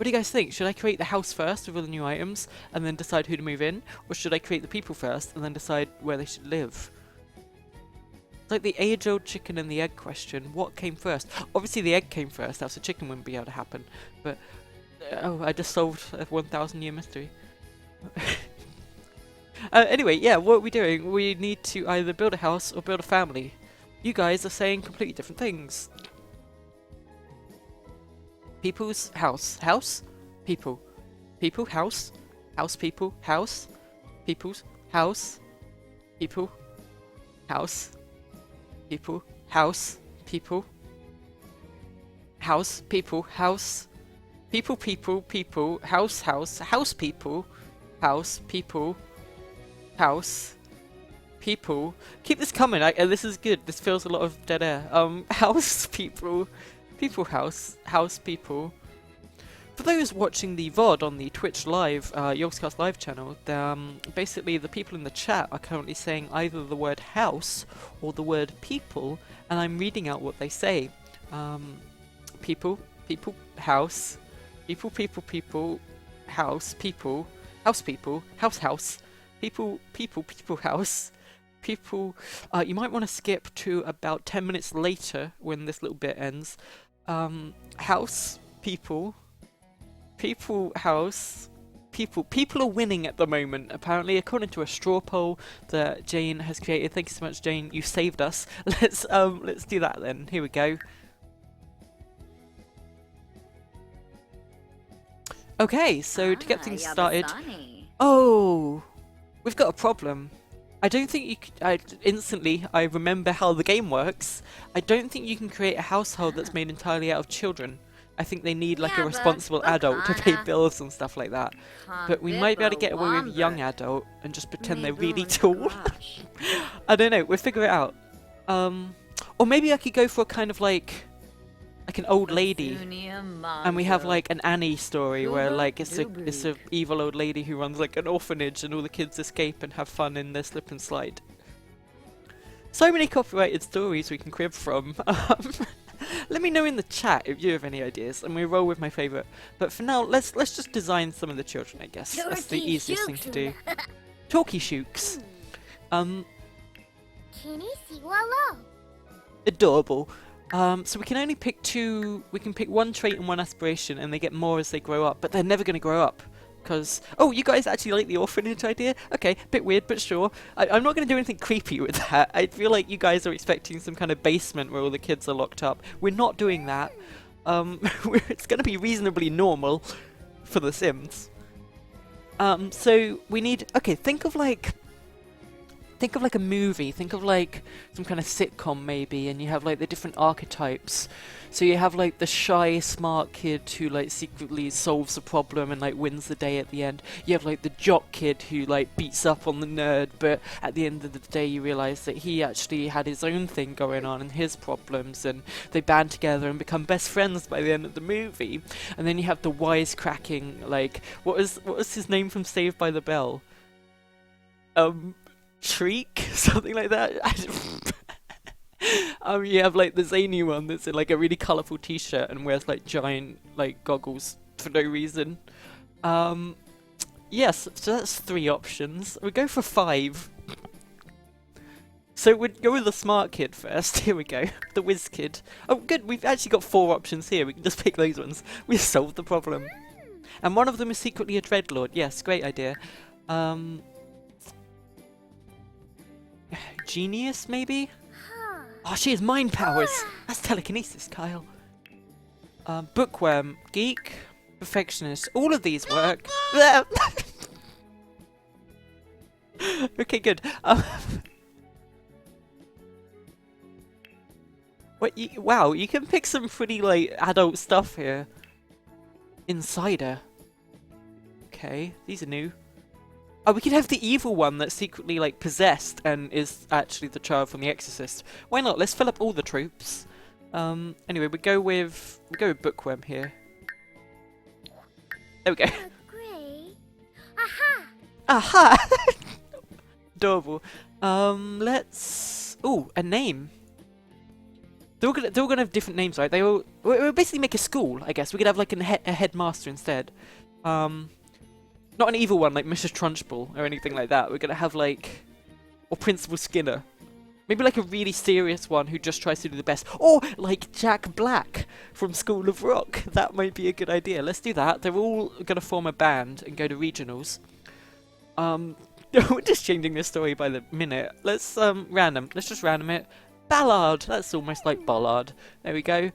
What do you guys think? Should I create the house first with all the new items and then decide who to move in? Or should I create the people first and then decide where they should live? It's like the age-old chicken and the egg question. What came first? Obviously the egg came first, else the chicken wouldn't be able to happen. But, oh, I just solved a 1,000-year mystery. Anyway, yeah, what are we doing? We need to either build a house or build a family. You guys are saying completely different things. People's house. House? People. People, house. House, people, house. People's house. People. House. People. House. People. House. People. House. People, people, people. House, house. House, people. House, people. House. People. Keep this coming. This is good. This feels a lot of dead air. House, people. People, house. House, people. For those watching the VOD on the Twitch live, Yogscast live channel, basically the people in the chat are currently saying either the word house or the word people, and I'm reading out what they say. People, people, house, people, people, people, house, people, house, people, house, house, people, people, people, house, people. You might want to skip to about 10 minutes later when this little bit ends. House, people. People, house, people. People are winning at the moment, apparently, according to a straw poll that Jane has created. Thank you so much, Jane. You saved us. Let's do that then. Here we go. Okay, so to get things started. Oh, we've got a problem. I don't think you instantly I remember how the game works. I don't think you can create a household that's made entirely out of children. I think they need like a responsible adult to pay bills and stuff like that. But we might be able to get away with young adult and just pretend they're really tall. I don't know, we'll figure it out. Or maybe I could go for a kind of like an old lady, and we have like an Annie story where like it's a evil old lady who runs like an orphanage and all the kids escape and have fun in their slip and slide. So many copyrighted stories we can crib from. Let me know in the chat if you have any ideas, and we roll with my favourite. But for now, let's just design some of the children, I guess. That's the easiest thing to do. Talkie shooks. Adorable. So we can only pick two. We can pick one trait and one aspiration, and they get more as they grow up. But they're never going to grow up. Because, oh, you guys actually like the orphanage idea? Okay, bit weird, but sure. I'm not going to do anything creepy with that. I feel like you guys are expecting some kind of basement where all the kids are locked up. We're not doing that. It's going to be reasonably normal for The Sims. So we need... Okay, think of like a movie, think of like some kind of sitcom maybe, and you have like the different archetypes. So you have like the shy, smart kid who like secretly solves the problem and like wins the day at the end. You have like the jock kid who like beats up on the nerd, but at the end of the day you realise that he actually had his own thing going on and his problems, and they band together and become best friends by the end of the movie. And then you have the wisecracking, like, what was his name from Saved by the Bell? Shriek? Something like that? You have like the zany one that's in like a really colourful t-shirt and wears like giant like goggles for no reason. Yes, so that's 3 options. We'll go for 5. So we'd go with the smart kid first. Here we go. The whiz kid. Oh good, we've actually got 4 options here. We can just pick those ones. We've solved the problem. And one of them is secretly a dreadlord. Yes, great idea. Genius, maybe? Oh, she has mind powers! That's telekinesis, Kyle. Bookworm, geek, perfectionist. All of these work. Okay, good. Wow, you can pick some pretty, like, adult stuff here. Insider. Okay, these are new. Oh, we could have the evil one that's secretly, like, possessed and is actually the child from The Exorcist. Why not? Let's fill up all the troops. Anyway, we go with Bookworm here. There we go. Aha! Adorable. Let's... Ooh, a name. They're all gonna have different names, right? We'll basically make a school, I guess. We could have like a headmaster instead. Not an evil one like Mrs. Trunchbull or anything like that. We're gonna have like, or Principal Skinner. Maybe like a really serious one who just tries to do the best. Or like Jack Black from School of Rock. That might be a good idea. Let's do that. They're all gonna form a band and go to regionals. We're just changing this story by the minute. Let's random. Let's just random it. Ballard. That's almost like Bollard. There we go.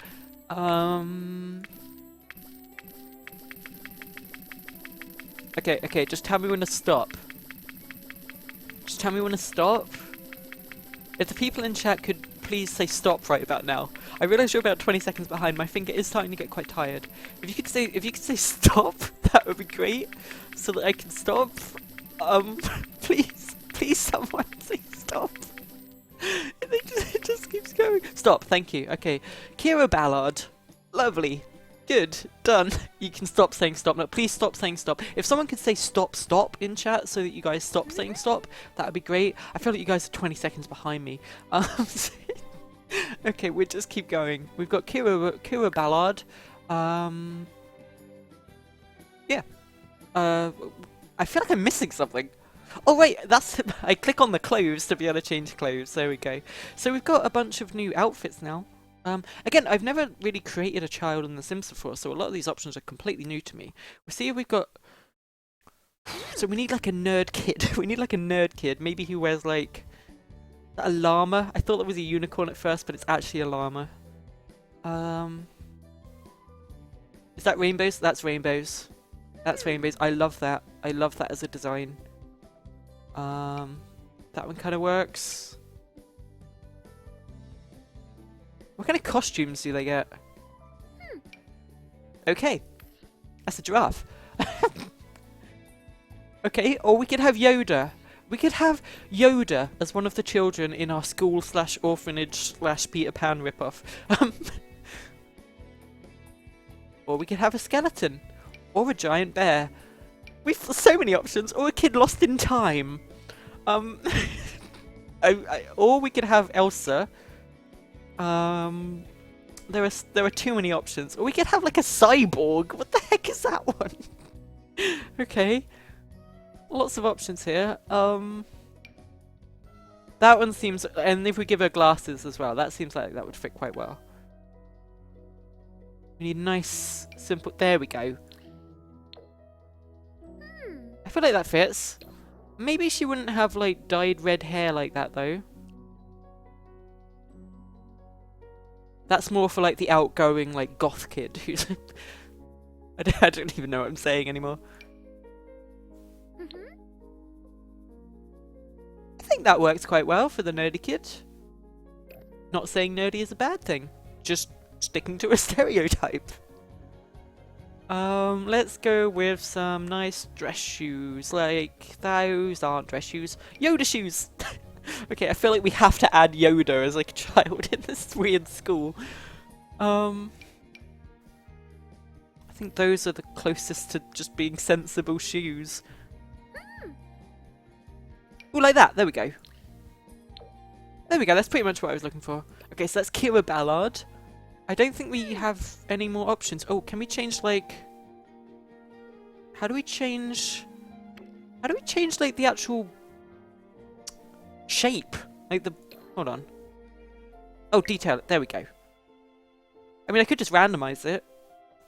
Okay. Just tell me when to stop. Just tell me when to stop. If the people in chat could please say stop right about now. I realise you're about 20 seconds behind. My finger is starting to get quite tired. If you could say stop, that would be great, so that I can stop. Please, someone say stop. It just keeps going. Stop. Thank you. Okay, Kira Ballard. Lovely. Good. Done. You can stop saying stop now. Please stop saying stop. If someone could say stop in chat so that you guys stop saying stop, that would be great. I feel like you guys are 20 seconds behind me. Okay, we'll just keep going. We've got Kira Ballard. Yeah. I feel like I'm missing something. Oh wait, that's I click on the clothes to be able to change clothes. There we go. So we've got a bunch of new outfits now. Again, I've never really created a child in The Sims before, so a lot of these options are completely new to me. We see we've got... So we need like a nerd kid. We need like a nerd kid. Maybe he wears like... a llama. I thought that was a unicorn at first, but it's actually a llama. Is that rainbows? That's rainbows. That's rainbows. I love that. I love that as a design. That one kind of works. What kind of costumes do they get? Okay. That's a giraffe. Okay, or we could have Yoda. We could have Yoda as one of the children in our school/orphanage/Peter Pan ripoff. Or we could have a skeleton. Or a giant bear. We've so many options. Or a kid lost in time. Or we could have Elsa. There are too many options. Or we could have like a cyborg. What the heck is that one? Okay. Lots of options here. That one seems... And if we give her glasses as well, that seems like that would fit quite well. We need nice, simple... There we go. I feel like that fits. Maybe she wouldn't have like dyed red hair like that though. That's more for like the outgoing like goth kid who's... I don't even know what I'm saying anymore. I think that works quite well for the nerdy kid. Not saying nerdy is a bad thing. Just sticking to a stereotype. Let's go with some nice dress shoes. Like, those aren't dress shoes. Yoda shoes! Okay, I feel like we have to add Yoda as like a child in this weird school. I think those are the closest to just being sensible shoes. Ooh, like that. There we go. There we go. That's pretty much what I was looking for. Okay, so that's Kira Ballard. I don't think we have any more options. Oh, can we change like... How do we change like the actual shape? Like the... Hold on. Oh, detail. There we go. I mean, I could just randomize it.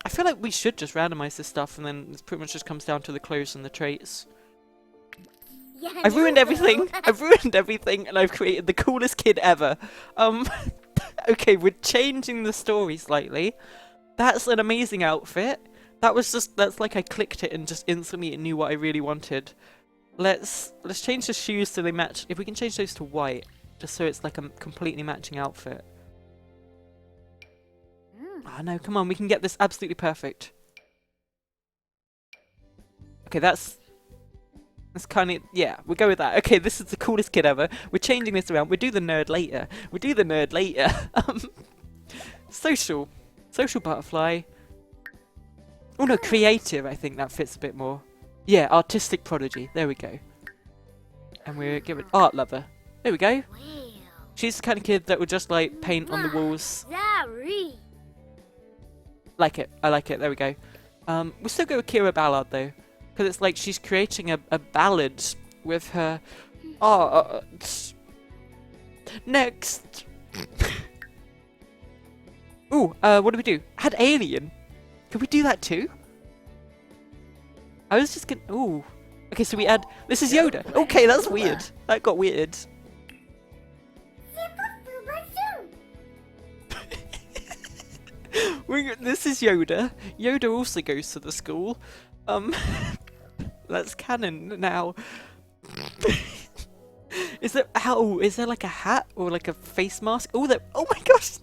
I feel like we should just randomize this stuff and then it pretty much just comes down to the clothes and the traits. Yeah, I've ruined everything. I've ruined everything and I've created the coolest kid ever. Okay, we're changing the story slightly. That's an amazing outfit. That's like I clicked it and just instantly it knew what I really wanted. Let's change the shoes so they match. If we can change those to white, just so it's like a completely matching outfit. Ah, no, come on, we can get this absolutely perfect. Okay, that's kind of, yeah, we'll go with that. Okay, this is the coolest kid ever. We're changing this around. We'll do the nerd later. Social butterfly. Oh no, creative, I think that fits a bit more. Yeah, artistic prodigy. There we go. And we're giving art lover. There we go. She's the kind of kid that would just like paint on the walls. Sorry. Like it. I like it. There we go. We'll still go with Kira Ballard though, because it's like she's creating a ballad with her art. Next. Ooh, what do we do? Add alien. Could we do that too? I was just gonna. Ooh. Okay, so we add. This is Yoda. Okay, that's weird. That got weird. This is Yoda. Yoda also goes to the school. That's canon now. Is there? Oh, is there like a hat or like a face mask? Oh, that. Oh my gosh.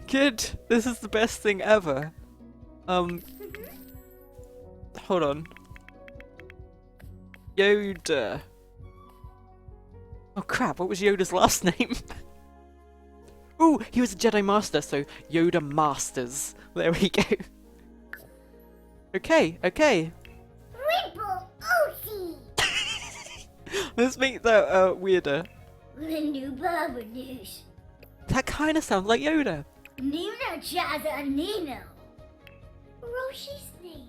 Kid, this is the best thing ever. Hold on. Yoda. Oh crap, what was Yoda's last name? Ooh, he was a Jedi Master, so Yoda Masters. There we go. Okay, okay. Ripple Ocean. Let's make that weirder. Lindu Barbadoos. That kind of sounds like Yoda. Nino Chaza Nino. Roshi's name.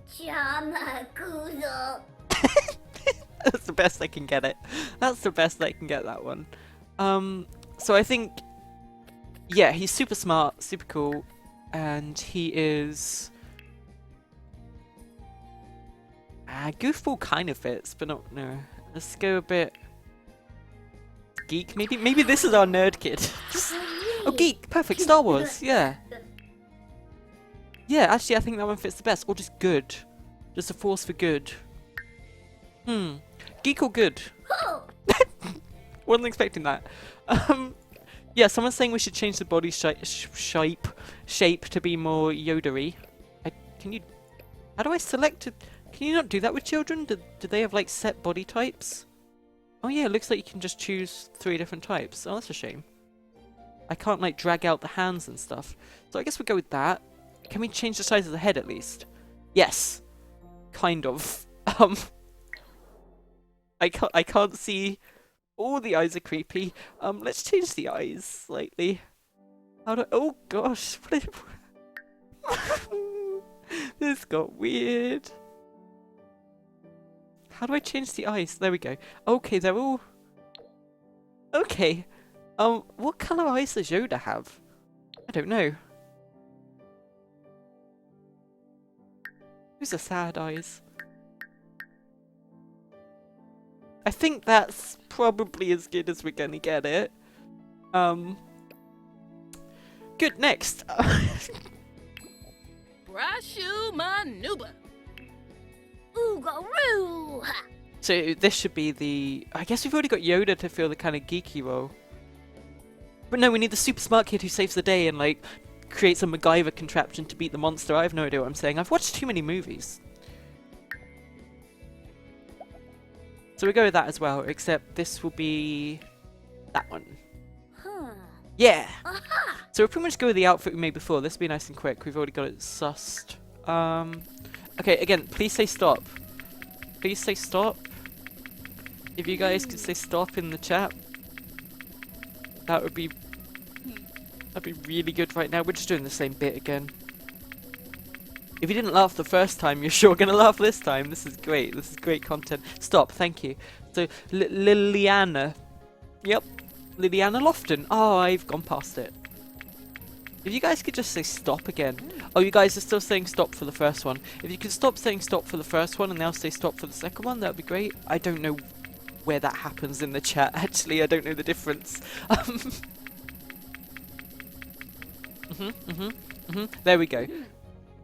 Chama Kuzo. That's the best I can get it. That's the best I can get that one. So I think, yeah, he's super smart, super cool, and he is... goofball kind of fits, but not, no. Let's go a bit... geek, maybe? Maybe this is our nerd kid. Oh, geek, perfect, Star Wars, yeah. Yeah, actually I think that one fits the best, or just good. Just a force for good. Geek or good? Wasn't expecting that. Yeah, someone's saying we should change the body shape to be more Yodery. Can you? How do I select it? Can you not do that with children? Do they have like set body types? Oh yeah, it looks like you can just choose 3 different types. Oh, that's a shame. I can't like drag out the hands and stuff. So I guess we'll go with that. Can we change the size of the head at least? Yes. Kind of. I can't see. All the eyes are creepy. Let's change the eyes slightly. How do? Oh gosh, this got weird. How do I change the eyes? There we go. Okay, they're all. Okay. What color eyes does Yoda have? I don't know. Those are sad eyes. I think that's probably as good as we're gonna get it. Good, next. Brashu Manuba. Oogaroo. So this should be the... I guess we've already got Yoda to fill the kind of geeky role. But no, we need the super smart kid who saves the day and like creates a MacGyver contraption to beat the monster. I have no idea what I'm saying. I've watched too many movies. So we go with that as well, except this will be that one. Huh. Yeah! Aha. So we'll pretty much go with the outfit we made before. This will be nice and quick. We've already got it sussed. Okay, again, please say stop. Please say stop. If you guys could say stop in the chat, that would be... that'd be really good right now. We're just doing the same bit again. If you didn't laugh the first time, you're sure gonna laugh this time. This is great. This is great content. Stop, thank you. So, Liliana. Yep. Liliana Lofton. Oh, I've gone past it. If you guys could just say stop again. Oh, you guys are still saying stop for the first one. If you could stop saying stop for the first one and now say stop for the second one, that would be great. I don't know where that happens in the chat, actually. I don't know the difference. There we go.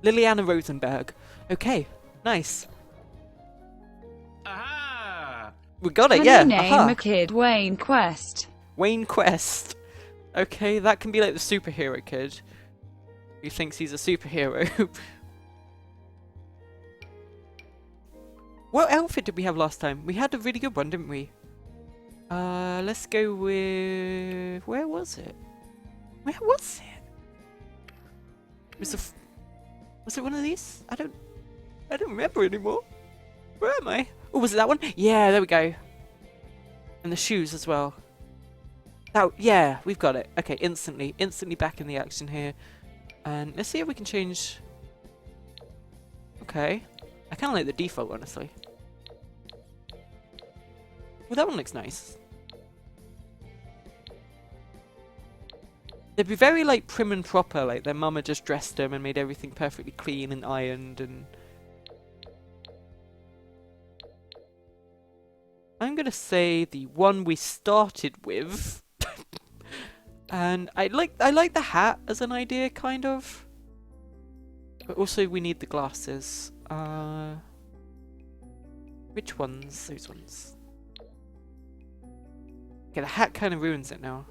Liliana Rosenberg. Okay, nice. Aha! We got it, Can yeah. you name Aha. a kid Wayne Quest? Wayne Quest. Okay, that can be like the superhero kid who thinks he's a superhero. What outfit did we have last time? We had a really good one, didn't we? Let's go with... Where was it? Where was it? Was it one of these? I don't remember anymore. Where am I? Oh, was it that one? Yeah, there we go. And the shoes as well. Oh, yeah, we've got it. Okay, instantly back in the action here. And let's see if we can change. Okay. I kind of like the default, honestly. Well, that one looks nice. They'd be very, like, prim and proper, like their mama just dressed them and made everything perfectly clean and ironed and... I'm gonna say the one we started with. And I like the hat as an idea, kind of. But also we need the glasses. Which ones? Those ones. Okay, the hat kind of ruins it now.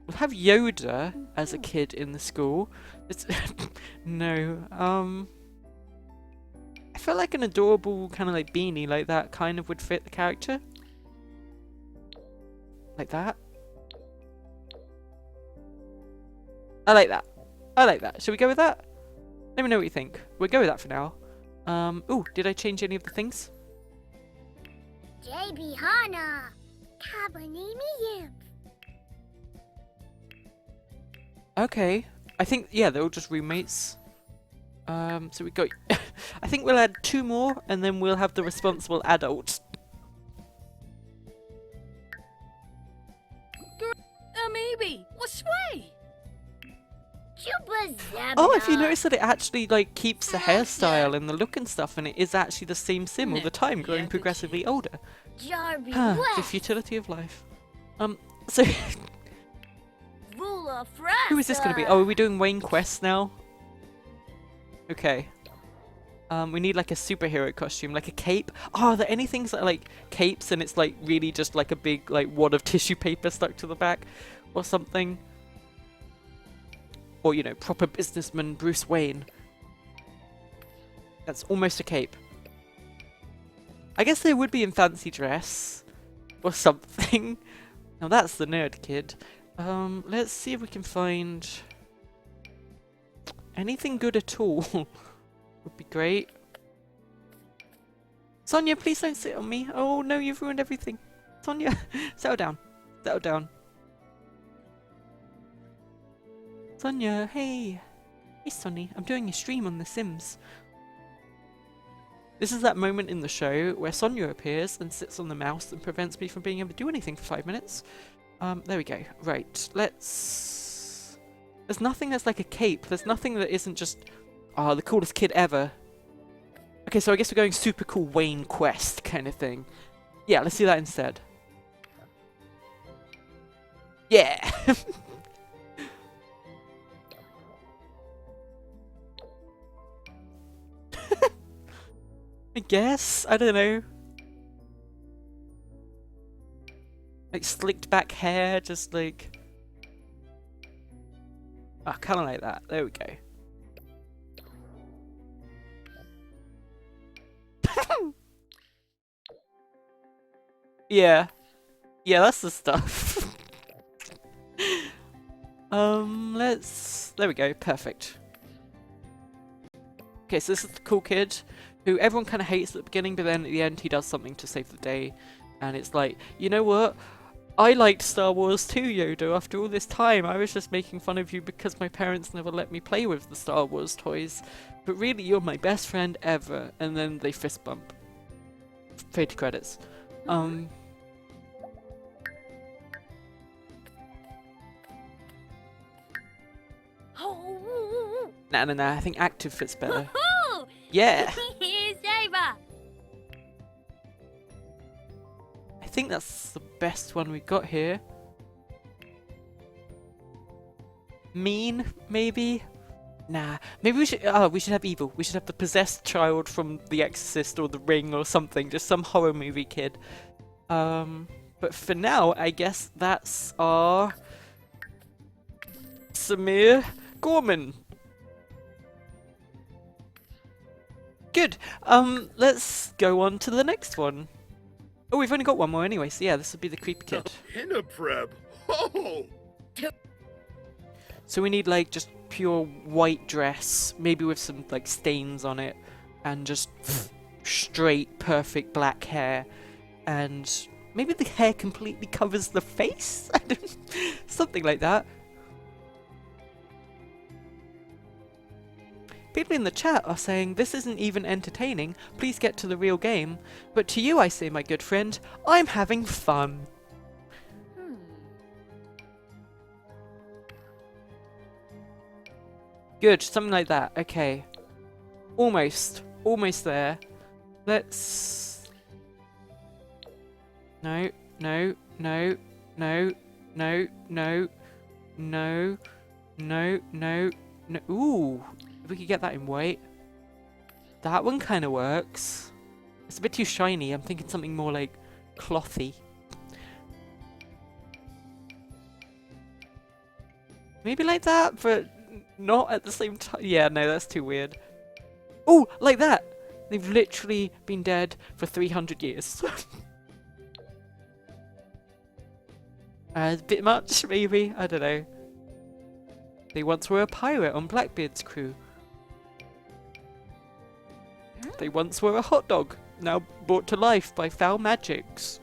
We'll have Yoda as a kid in the school. It's no. I felt like an adorable kind of like beanie like that kind of would fit the character. Like that. I like that. I like that. Should we go with that? Let me know what you think. We'll go with that for now. Ooh, did I change any of the things? JB Hana. Kabanimi. Okay. I think, yeah, they're all just roommates. So we got... I think we'll add 2 more, and then we'll have the responsible adult. Maybe. What's way? Oh, if you notice that it actually, like, keeps the hairstyle and the look and stuff, and it is actually the same sim all the time, growing progressively older. The futility of life. So... Who is this going to be? Oh, are we doing Wayne Quest now? Okay. We need like a superhero costume, like a cape. Oh, are there any things that are like capes and it's like really just like a big like wad of tissue paper stuck to the back or something? Or, you know, proper businessman Bruce Wayne. That's almost a cape. I guess they would be in fancy dress or something. Now that's the nerd kid. Let's see if we can find anything good at all. Would be great. Sonia, please don't sit on me. Oh no, you've ruined everything. Sonia, settle down. Settle down. Sonia, hey. Hey Sonny, I'm doing a stream on The Sims. This is that moment in the show where Sonia appears and sits on the mouse and prevents me from being able to do anything for 5 minutes. There we go. Right, let's... There's nothing that's like a cape. There's nothing that isn't just... Ah, the coolest kid ever. Okay, so I guess we're going super cool Wayne Quest kind of thing. Yeah, let's do that instead. Yeah! I guess? I don't know. Like slicked back hair, just like... Ah, kind of like that. There we go. Yeah. Yeah, that's the stuff. Let's... There we go, perfect. Okay, so this is the cool kid who everyone kind of hates at the beginning, but then at the end he does something to save the day. And it's like, you know what? I liked Star Wars too, Yoda. After all this time, I was just making fun of you because my parents never let me play with the Star Wars toys. But really, you're my best friend ever. And then they fist bump. Fade to credits. Nah, I think active fits better. Yeah! I think that's the best one we got here. Mean, maybe? Nah, maybe we should have evil. We should have the possessed child from The Exorcist or The Ring or something, just some horror movie kid. But for now, I guess that's our Samir Gorman. Good. Let's go on to the next one. Oh, we've only got one more anyway, so yeah, this would be the creepy kid. Preb. Oh! So we need like just pure white dress, maybe with some like stains on it, and just straight, perfect black hair, and maybe the hair completely covers the face? Something like that. People in the chat are saying, this isn't even entertaining, please get to the real game. But to you I say, my good friend, I'm having fun. Good, something like that, okay. Almost there. Let's... No. Ooh, if we could get that in white. That one kind of works. It's a bit too shiny. I'm thinking something more like clothy. Maybe like that, but not at the same time. Yeah, no, that's too weird. Oh, like that. They've literally been dead for 300 years. A bit much, maybe. I don't know. They once were a pirate on Blackbeard's crew. They once were a hot dog, now brought to life by foul magics.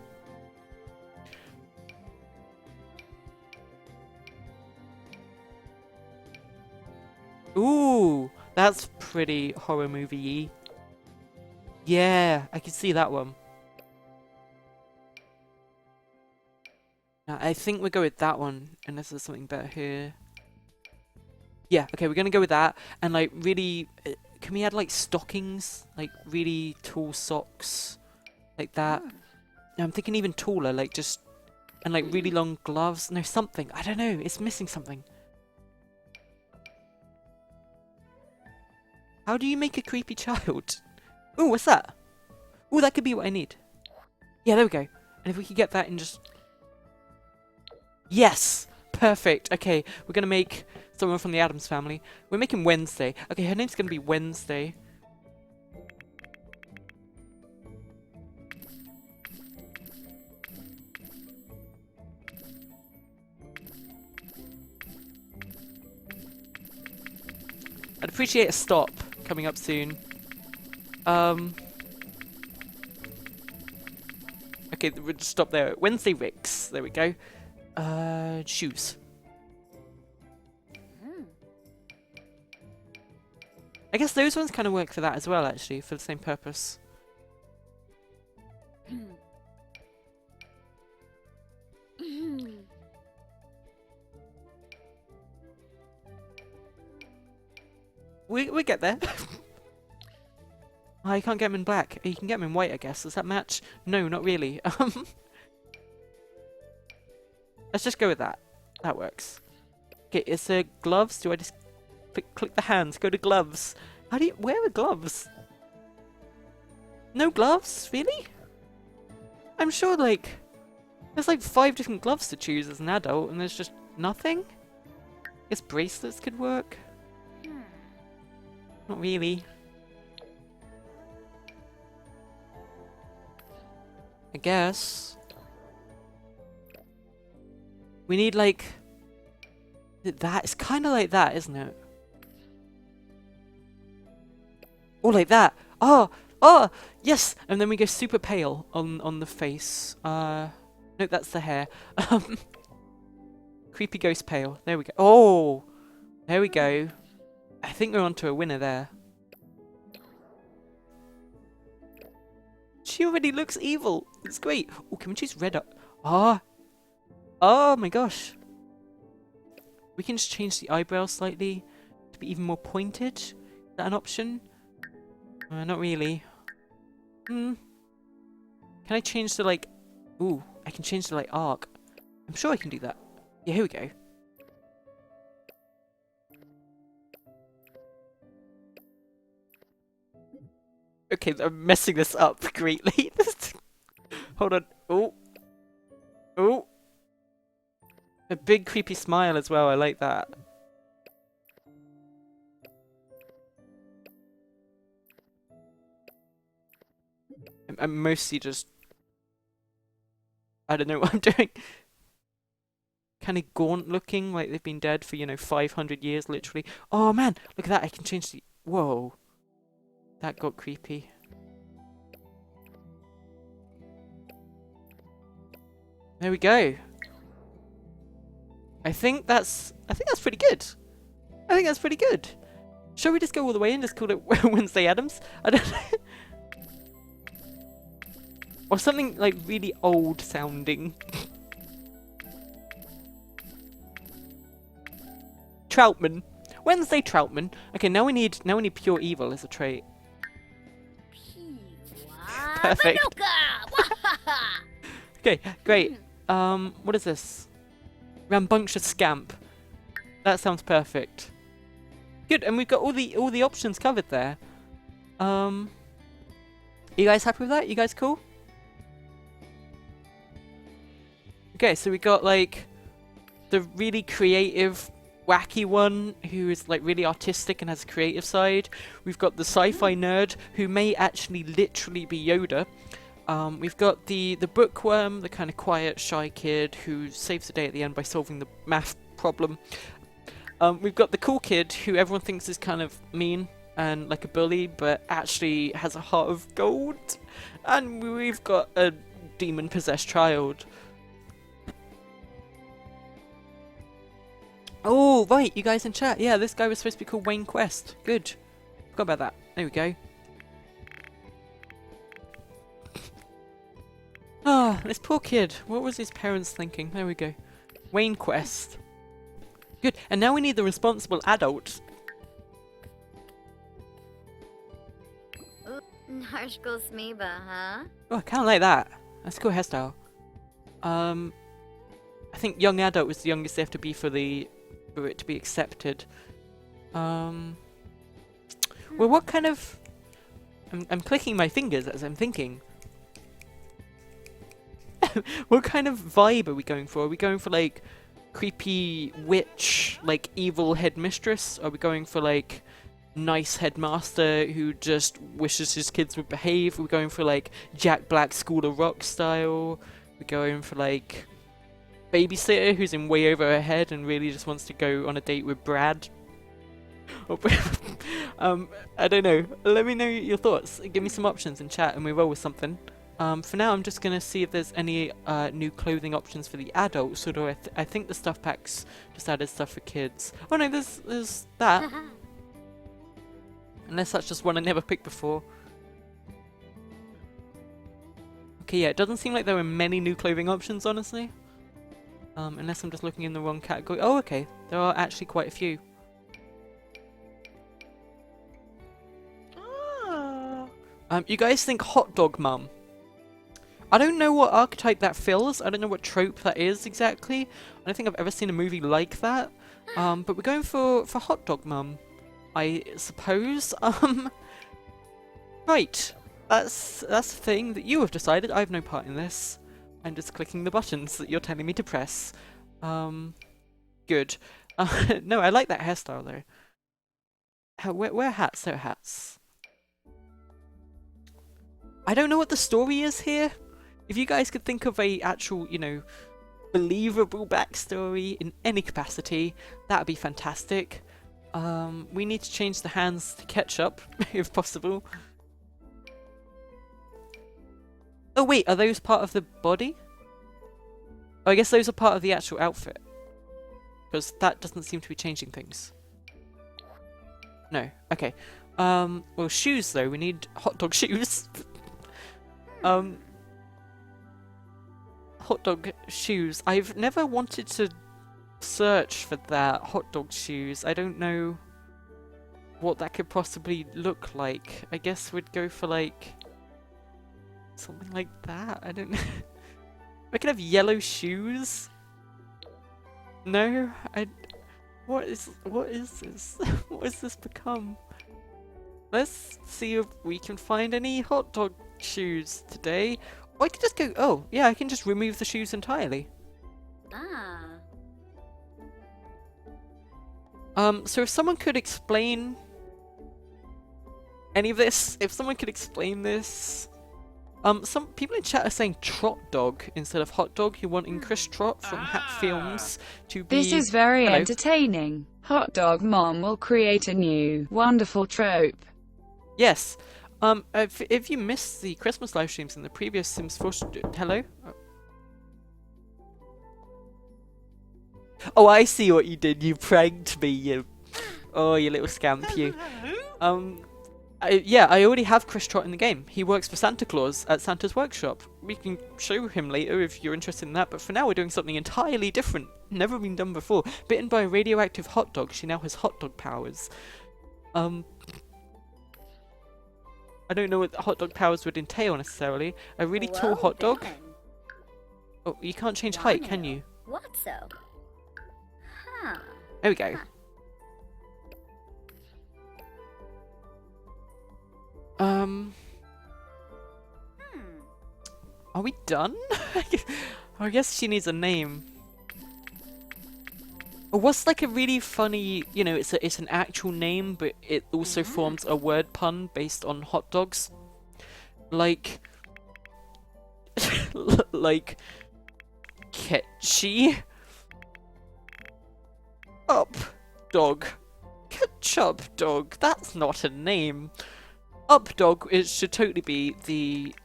Ooh, that's pretty horror movie-y. Yeah, I can see that one. Now, I think we'll go with that one, unless there's something better here. Yeah, okay, we're gonna go with that, and like really, can we add like stockings, like really tall socks, like that? No, I'm thinking even taller, like just, and like really long gloves. No, something. I don't know. It's missing something. How do you make a creepy child? Ooh, what's that? Ooh, that could be what I need. Yeah, there we go. And if we could get that in just... Yes! Perfect. Okay, we're gonna make someone from the Addams family. We're making Wednesday. Okay, her name's gonna be Wednesday. I'd appreciate a stop coming up soon. Okay, we'll just stop there. Wednesday Ricks. There we go. Shoes. I guess those ones kind of work for that as well, actually, for the same purpose. We get there. Oh, you can't get them in black. You can get them in white, I guess. Does that match? No, not really. Let's just go with that. That works. Okay, is there gloves? Do I just click the hands? Go to gloves. How do you... Where are gloves? No gloves? Really? I'm sure, like... There's like 5 different gloves to choose as an adult, and there's just nothing? I guess bracelets could work. Not really. I guess. We need like... That, it's kind of like that, isn't it? Oh, like that. Oh, oh, yes. And then we go super pale on the face. No, that's the hair. Creepy ghost pale. There we go. Oh, there we go. I think we're onto a winner there. She already looks evil. It's great. Oh, can we choose red up? Ah. Oh my gosh. We can just change the eyebrows slightly to be even more pointed. Is that an option? Not really. Can I change the like... Ooh, I can change the like arc. I'm sure I can do that. Yeah, here we go. Okay, I'm messing this up greatly. Hold on. Oh. Oh. A big creepy smile as well. I like that. I'm mostly just... I don't know what I'm doing. Kind of gaunt looking, like they've been dead for, you know, 500 years, literally. Oh man, look at that. I can change the... Whoa. That got creepy. There we go. I think that's pretty good. I think that's pretty good. Shall we just go all the way and just call it Wednesday Addams? I don't know. Or something like really old sounding. Troutman. Wednesday Troutman. Okay, now we need pure evil as a trait. Perfect. Okay, great. What is this? Rambunctious scamp. That sounds perfect. Good, and we've got all the options covered there. You guys happy with that? You guys cool? Okay, so we got like the really creative, wacky one who is like really artistic and has a creative side. We've got the sci-fi nerd who may actually literally be Yoda. We've got the bookworm, the kind of quiet, shy kid who saves the day at the end by solving the math problem. We've got the cool kid who everyone thinks is kind of mean and like a bully, but actually has a heart of gold. And we've got a demon-possessed child. Oh, right, you guys in chat. Yeah, this guy was supposed to be called Wayne Quest. Good. Forgot about that. There we go. Ah, this poor kid. What was his parents thinking? There we go. Wayne Quest. Good. And now we need the responsible adult. Narshko Smiba, huh? Oh, I kind of like that. That's a cool hairstyle. I think young adult was the youngest they have to be for it to be accepted. Well, what kind of... I'm clicking my fingers as I'm thinking. What kind of vibe are we going for? Are we going for like creepy witch, like evil headmistress? Are we going for like nice headmaster who just wishes his kids would behave? Are we going for like Jack Black School of Rock style? We're going for like babysitter who's in way over her head and really just wants to go on a date with Brad. I don't know. Let me know your thoughts. Give me some options in chat and we roll with something. For now, I'm just gonna see if there's any new clothing options for the adults. Although I think the stuff packs just added stuff for kids. Oh no, there's that. Unless that's just one I never picked before. Okay, yeah, it doesn't seem like there were many new clothing options, honestly. Unless I'm just looking in the wrong category. Oh, okay, there are actually quite a few. You guys think hot dog mum? I don't know what archetype that fills. I don't know what trope that is exactly. I don't think I've ever seen a movie like that. But we're going for hot dog mum, I suppose. Right. That's the thing that you have decided. I have no part in this. I'm just clicking the buttons that you're telling me to press. Good. No, I like that hairstyle though. Wear hats, so hats. I don't know what the story is here. If you guys could think of a actual, you know, believable backstory in any capacity, that would be fantastic. We need to change the hands to ketchup, if possible. Oh wait, are those part of the body? Oh, I guess those are part of the actual outfit. Because that doesn't seem to be changing things. No, okay. Well, shoes though, we need hot dog shoes. Hot dog shoes. I've never wanted to search for that. Hot dog shoes. I don't know what that could possibly look like. I guess we'd go for like something like that. I don't know. I could have yellow shoes. No, what is this? What has this become? Let's see if we can find any hot dog shoes today. Or I could just go, oh, yeah, I can just remove the shoes entirely. So if someone could explain any of this, some people in chat are saying trot dog instead of hot dog, who wanting Chris Trot from Hat Films to be... This is very entertaining. Hot dog mom will create a new, wonderful trope. Yes. If you missed the Christmas live streams in the previous Sims 4... Hello? Oh, I see what you did. You pranked me. You little scamp, you. I already have Chris Trott in the game. He works for Santa Claus at Santa's workshop. We can show him later if you're interested in that, but for now we're doing something entirely different. Never been done before. Bitten by a radioactive hot dog, she now has hot dog powers. I don't know what the hot dog powers would entail necessarily. A really tall hot dog? then. Oh, you can't change height, can you? What so? Huh. There we go. Are we done? I guess she needs a name. Or what's like a really funny, you know, it's an actual name, but it also forms a word pun based on hot dogs. Like like Ketchy up dog. Ketchup dog. That's not a name. Up dog, it should totally be the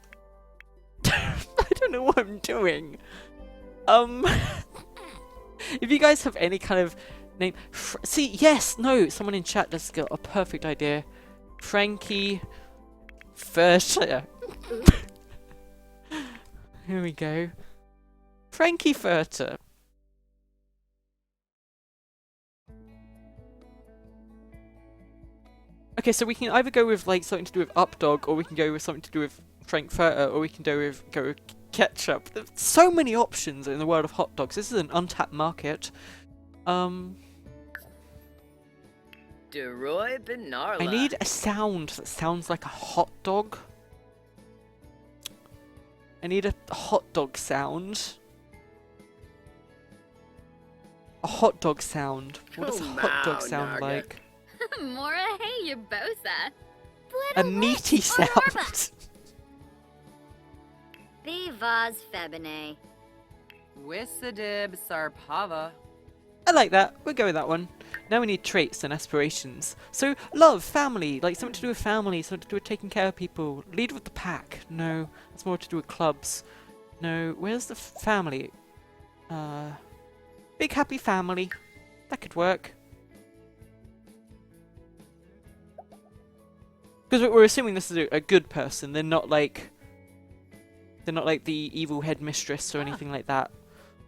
I don't know what I'm doing. If you guys have any kind of name, see, yes, no, someone in chat just got a perfect idea. Frankie Furter. Here we go. Frankie Furter. Okay, so we can either go with like something to do with Updog, or we can go with something to do with Frankfurter, or we can go with ketchup. There's so many options in the world of hot dogs. This is an untapped market. DeRoy Benarla. I need a sound that sounds like a hot dog. I need a hot dog sound. A hot dog sound. What does a hot dog sound like? Mora, hey, you bosa. A meaty sound. Vivaz Febine. Wissadib Sarpava. I like that. We'll go with that one. Now we need traits and aspirations. So, love, family, like something to do with family, something to do with taking care of people. Lead with the pack. No, that's more to do with clubs. No, where's the family? Big happy family. That could work. Because we're assuming this is a good person. They're not like the evil headmistress or anything like that.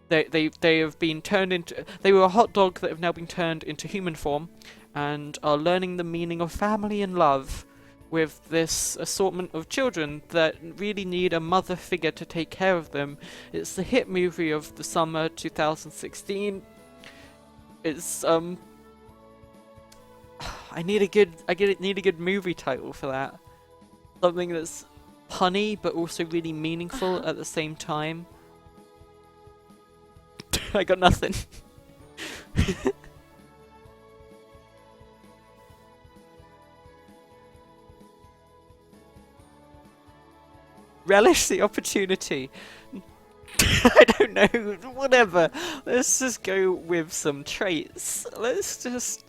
They have been turned into. They were a hot dog that have now been turned into human form, and are learning the meaning of family and love with this assortment of children that really need a mother figure to take care of them. It's the hit movie of the summer 2016. It's I need a good movie title for that. Something that's punny but also really meaningful at the same time. I got nothing. Relish the opportunity. I don't know. Whatever. Let's just go with some traits. Let's just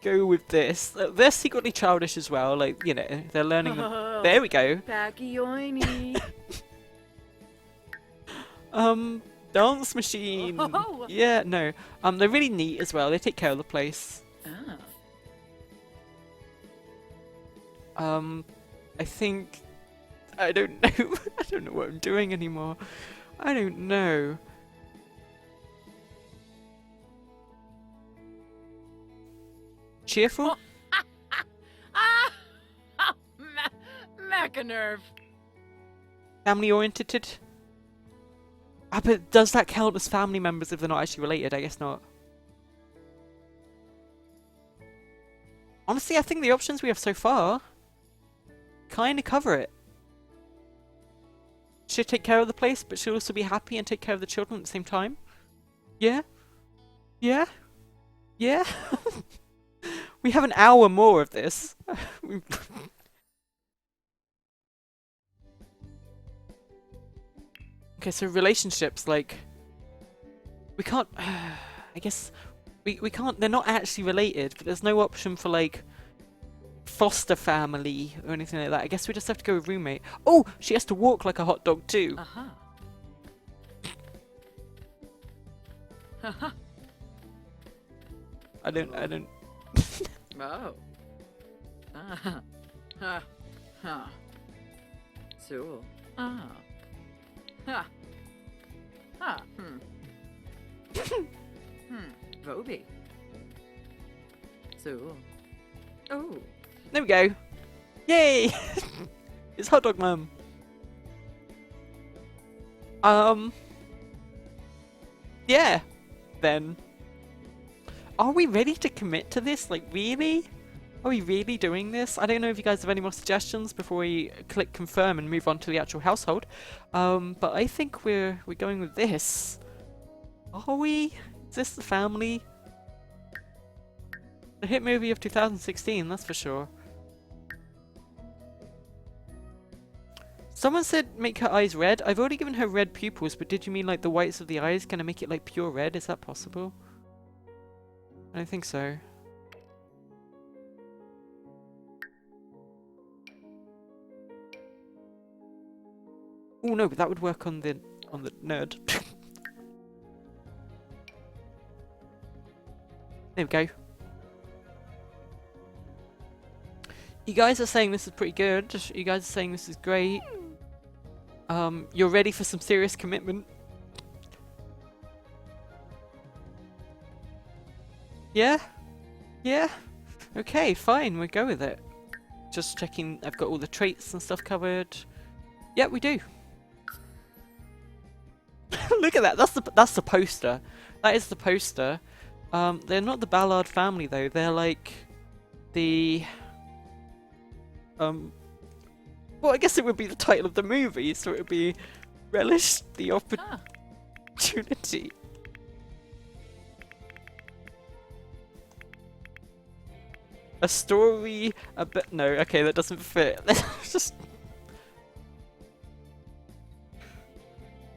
go with this. They're secretly childish as well. Like, you know, they're learning. There we go. Pacchioini. Dance machine. Oh. Yeah, no. They're really neat as well. They take care of the place. I think. I don't know. I don't know what I'm doing anymore. I don't know. Cheerful? Macanerve. Family oriented? Ah, but does that count as family members if they're not actually related? I guess not. Honestly, I think the options we have so far kind of cover it. She'll take care of the place, but she'll also be happy and take care of the children at the same time. Yeah? Yeah? Yeah? We have an hour more of this. Okay, so relationships, like... We can't... I guess... We can't... They're not actually related, but there's no option for, like... foster family or anything like that. I guess we just have to go with roommate. Oh! She has to walk like a hot dog too. I don't. Oh. Ah. Ha. Ha. So. Ah. Ha. Ha. Voby. So. Oh. There we go. Yay! It's Hot Dog Mum. Yeah. Then. Are we ready to commit to this? Like, really? Are we really doing this? I don't know if you guys have any more suggestions before we click confirm and move on to the actual household. But I think we're going with this. Are we? Is this the family? The hit movie of 2016, that's for sure. Someone said make her eyes red. I've already given her red pupils, but did you mean like the whites of the eyes? Can I make it like pure red? Is that possible? I don't think so. Oh no, but that would work on the nerd. There we go. You guys are saying this is pretty good. You guys are saying this is great. You're ready for some serious commitment. Yeah? Yeah? Okay, fine, we'll go with it. Just checking I've got all the traits and stuff covered. Yeah, we do. Look at that, that's the poster. That is the poster. They're not the Ballard family though, they're like the well, I guess it would be the title of the movie, so it would be Relish the Opportunity. A story, a bit. No, okay, that doesn't fit. Just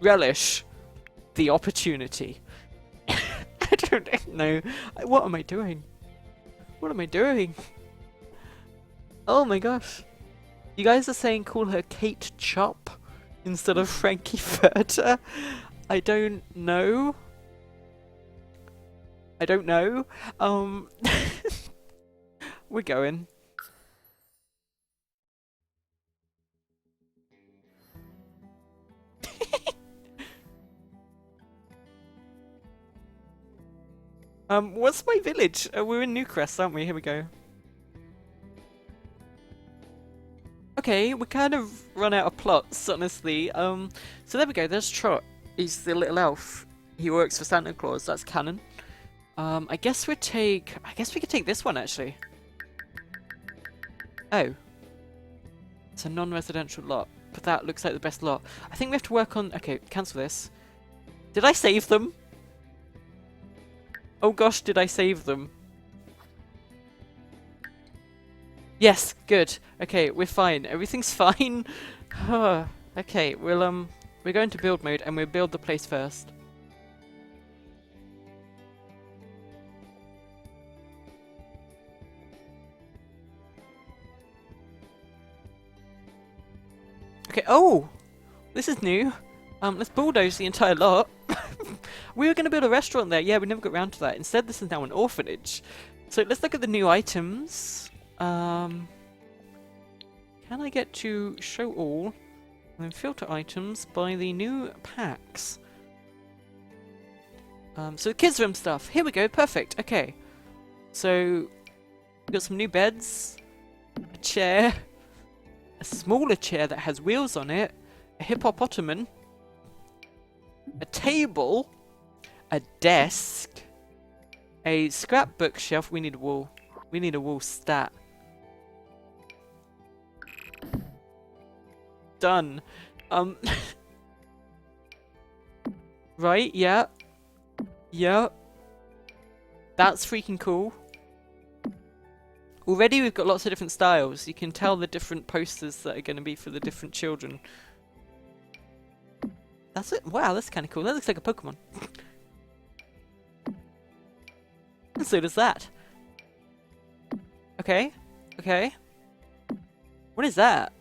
Relish the Opportunity. I don't know. What am I doing? What am I doing? Oh my gosh. You guys are saying call her Kate Chop instead of Frankie Furter? I don't know. I don't know. We're going. What's my village? We're in Newcrest, aren't we? Here we go. Okay, we kind of run out of plots, honestly. So there we go, there's Trot. He's the little elf. He works for Santa Claus, that's canon. I guess we could take this one, actually. Oh. It's a non-residential lot, but that looks like the best lot. I think we have to work on... Okay, cancel this. Did I save them? Oh gosh, did I save them? Yes, good. Okay, we're fine. Everything's fine. Okay, we're going to build mode and we'll build the place first. Okay, oh! This is new. Let's bulldoze the entire lot. We were going to build a restaurant there. Yeah, we never got around to that. Instead, this is now an orphanage. So let's look at the new items. Can I get to show all and then filter items by the new packs? So the kids room stuff. Here we go. Perfect. Okay. So we got some new beds, a chair, a smaller chair that has wheels on it, a hippopotamus, a table, a desk, a scrapbook shelf. We need a wall. We need a wall stat. Done. Right, yeah. Yeah. That's freaking cool. Already we've got lots of different styles. You can tell the different posters that are going to be for the different children. That's it. Wow, that's kind of cool. That looks like a Pokemon. And so does that. Okay. Okay. What is that?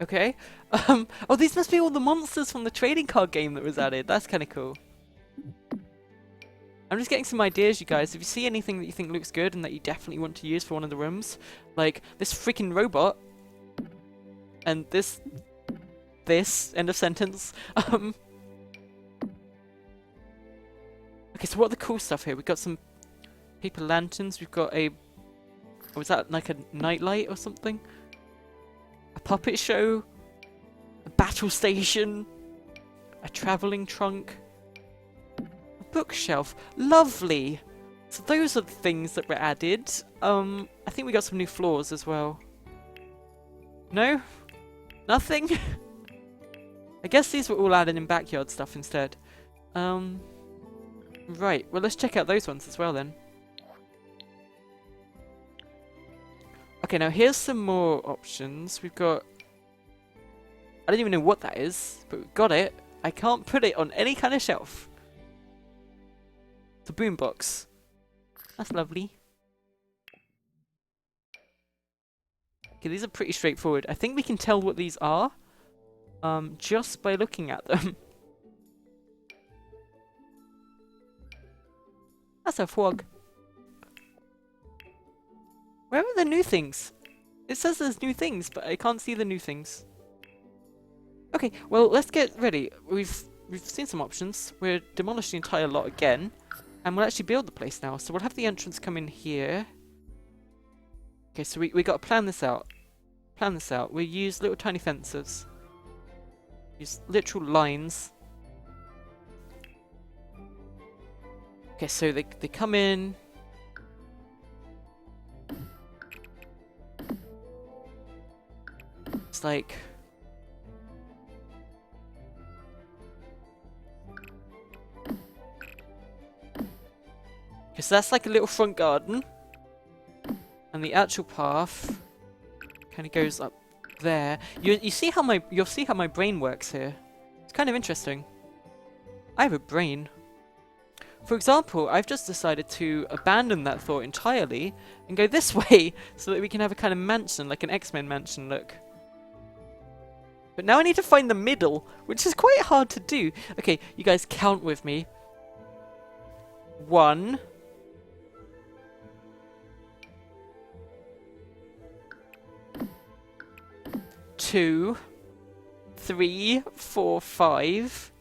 Okay. Oh, these must be all the monsters from the trading card game that was added. That's kind of cool. I'm just getting some ideas, you guys. If you see anything that you think looks good and that you definitely want to use for one of the rooms, like this freaking robot, and this, end of sentence. Okay, so what are the cool stuff here? We've got some paper lanterns. We've got a, oh, is that like a nightlight or something? A puppet show, a battle station, a traveling trunk. Bookshelf. Lovely. So those are the things that were added. I think we got some new floors as well. No? Nothing? I guess these were all added in backyard stuff instead. Right. Well, let's check out those ones as well then. Okay, now here's some more options. We've got... I don't even know what that is, but we've got it. I can't put it on any kind of shelf. The boombox. That's lovely. Okay, these are pretty straightforward. I think we can tell what these are just by looking at them. That's a frog. Where are the new things? It says there's new things, but I can't see the new things. Okay, well, let's get ready. We've seen some options. We're demolishing the entire lot again. And we'll actually build the place now. So we'll have the entrance come in here. Okay, so we got to plan this out. Plan this out. We'll use little tiny fences. Use literal lines. Okay, so they come in. It's like... so that's like a little front garden, and the actual path kind of goes up there. You'll see how my brain works here. It's kind of interesting. I have a brain. For example, I've just decided to abandon that thought entirely and go this way so that we can have a kind of mansion, like an X-Men mansion look. But now I need to find the middle, which is quite hard to do. Okay, you guys count with me. 1, 2, 3, 4, 5,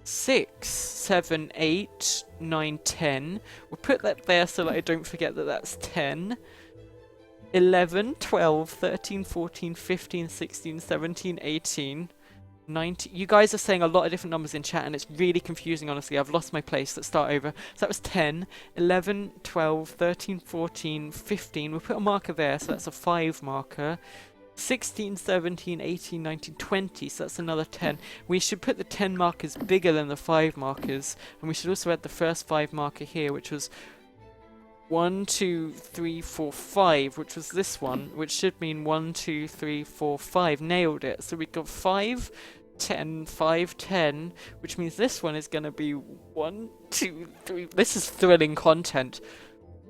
6, 7, 8, 9, 10. We'll put that there so that I don't forget that that's 10. 11, 12, 13, 14, 15, 16, 17, 18, 19. You guys are saying a lot of different numbers in chat and it's really confusing, honestly. I've lost my place. Let's start over. So that was 10, 11, 12, 13, 14, 15. We'll put a marker there, so that's a 5 marker. 16, 17, 18, 19, 20, so that's another 10. We should put the 10 markers bigger than the 5 markers, and we should also add the first 5 marker here, which was 1, 2, 3, 4, 5, which was this one, which should mean 1, 2, 3, 4, 5. Nailed it. So we got 5, 10, 5, 10, which means this one is going to be 1, 2, 3. This is thrilling content.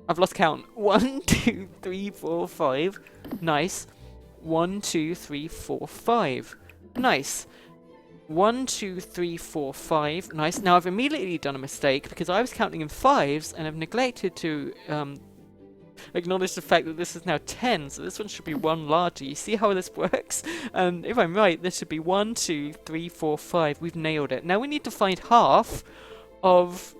I've lost count. 1, 2, 3, 4, 5. Nice. 1, 2, 3, 4, 5. Nice. 1, 2, 3, 4, 5. Nice. Now I've immediately done a mistake because I was counting in 5s and I've neglected to acknowledge the fact that this is now 10. So this one should be 1 larger. You see how this works? And if I'm right, this should be 1, 2, 3, 4, 5. We've nailed it. Now we need to find half of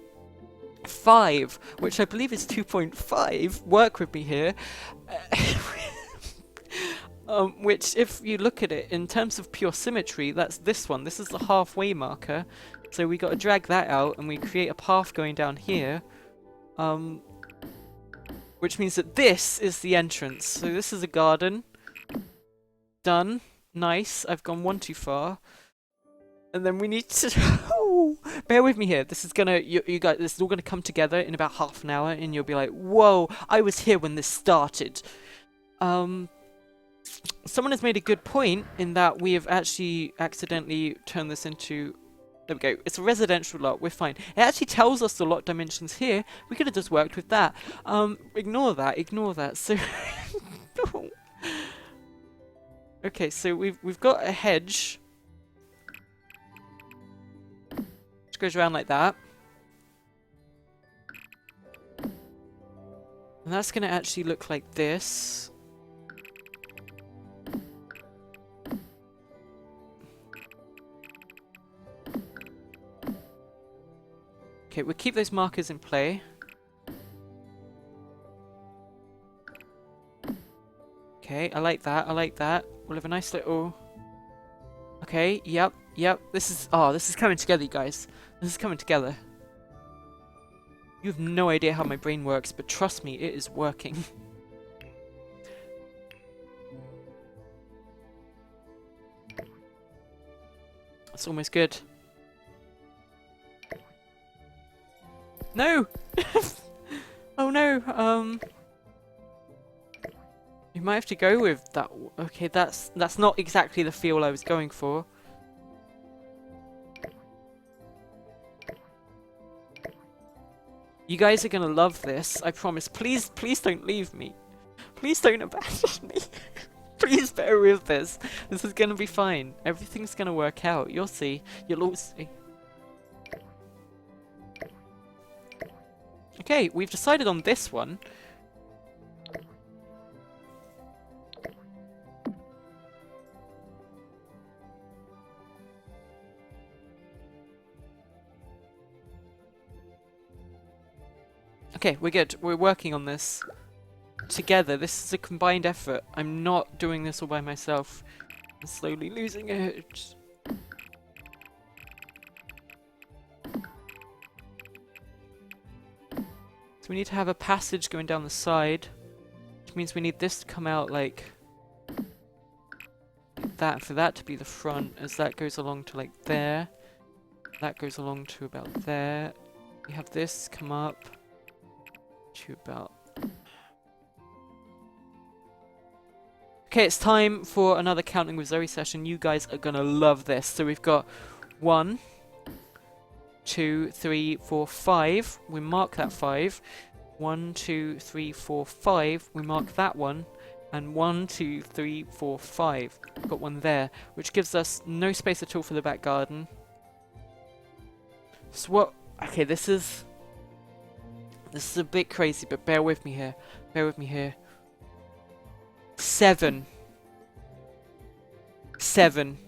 5, which I believe is 2.5. Work with me here. Which, if you look at it in terms of pure symmetry, that's this one. This is the halfway marker. So we got to drag that out, and we create a path going down here. Which means that this is the entrance. So this is a garden. Done. Nice. I've gone one too far. And then we need to... Oh, bear with me here. This is gonna... You guys, this is all gonna come together in about half an hour, and you'll be like, whoa, I was here when this started. Someone has made a good point in that we have actually accidentally turned this into... There we go. It's a residential lot. We're fine. It actually tells us the lot dimensions here. We could have just worked with that. Ignore that. Ignore that. So... No. Okay, so we've got a hedge. Which goes around like that. And that's going to actually look like this. Okay, we'll keep those markers in play. Okay, I like that, I like that. We'll have a nice little... Okay, yep. This is coming together, you guys. This is coming together. You have no idea how my brain works, but trust me, it is working. That's almost good. No! Oh no, you might have to go with that. Okay, that's not exactly the feel I was going for. You guys are gonna love this, I promise. Please don't leave me. Please don't abandon me. Please bear with this. This is gonna be fine. Everything's gonna work out. You'll see. You'll all see. Okay, we've decided on this one. Okay, we're good. We're working on this together. This is a combined effort. I'm not doing this all by myself. I'm slowly losing it. So we need to have a passage going down the side, which means we need this to come out like that, for that to be the front, as that goes along to like there. That goes along to about there. We have this come up to about... Okay, it's time for another Counting with Zoey session. You guys are gonna love this. So we've got 1, 2, 3, 4, 5. We mark that 5. 1, 2, 3, 4, 5. We mark that one. And 1, 2, 3, 4, 5. We've got one there, which gives us no space at all for the back garden. So what... Okay, this is a bit crazy, but bear with me here. Bear with me here. 7. 7.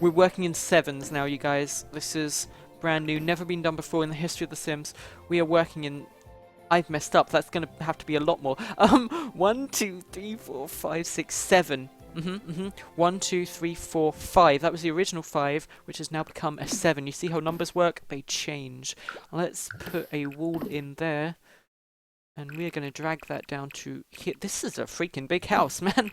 We're working in 7s now, you guys. This is brand new, never been done before in the history of The Sims. We are working in... I've messed up. That's going to have to be a lot more. 1, 2, 3, 4, 5, 6, 7. 1, 2, 3, 4, 5. That was the original 5, which has now become a 7. You see how numbers work? They change. Let's put a wall in there. And we're going to drag that down to here. This is a freaking big house, man.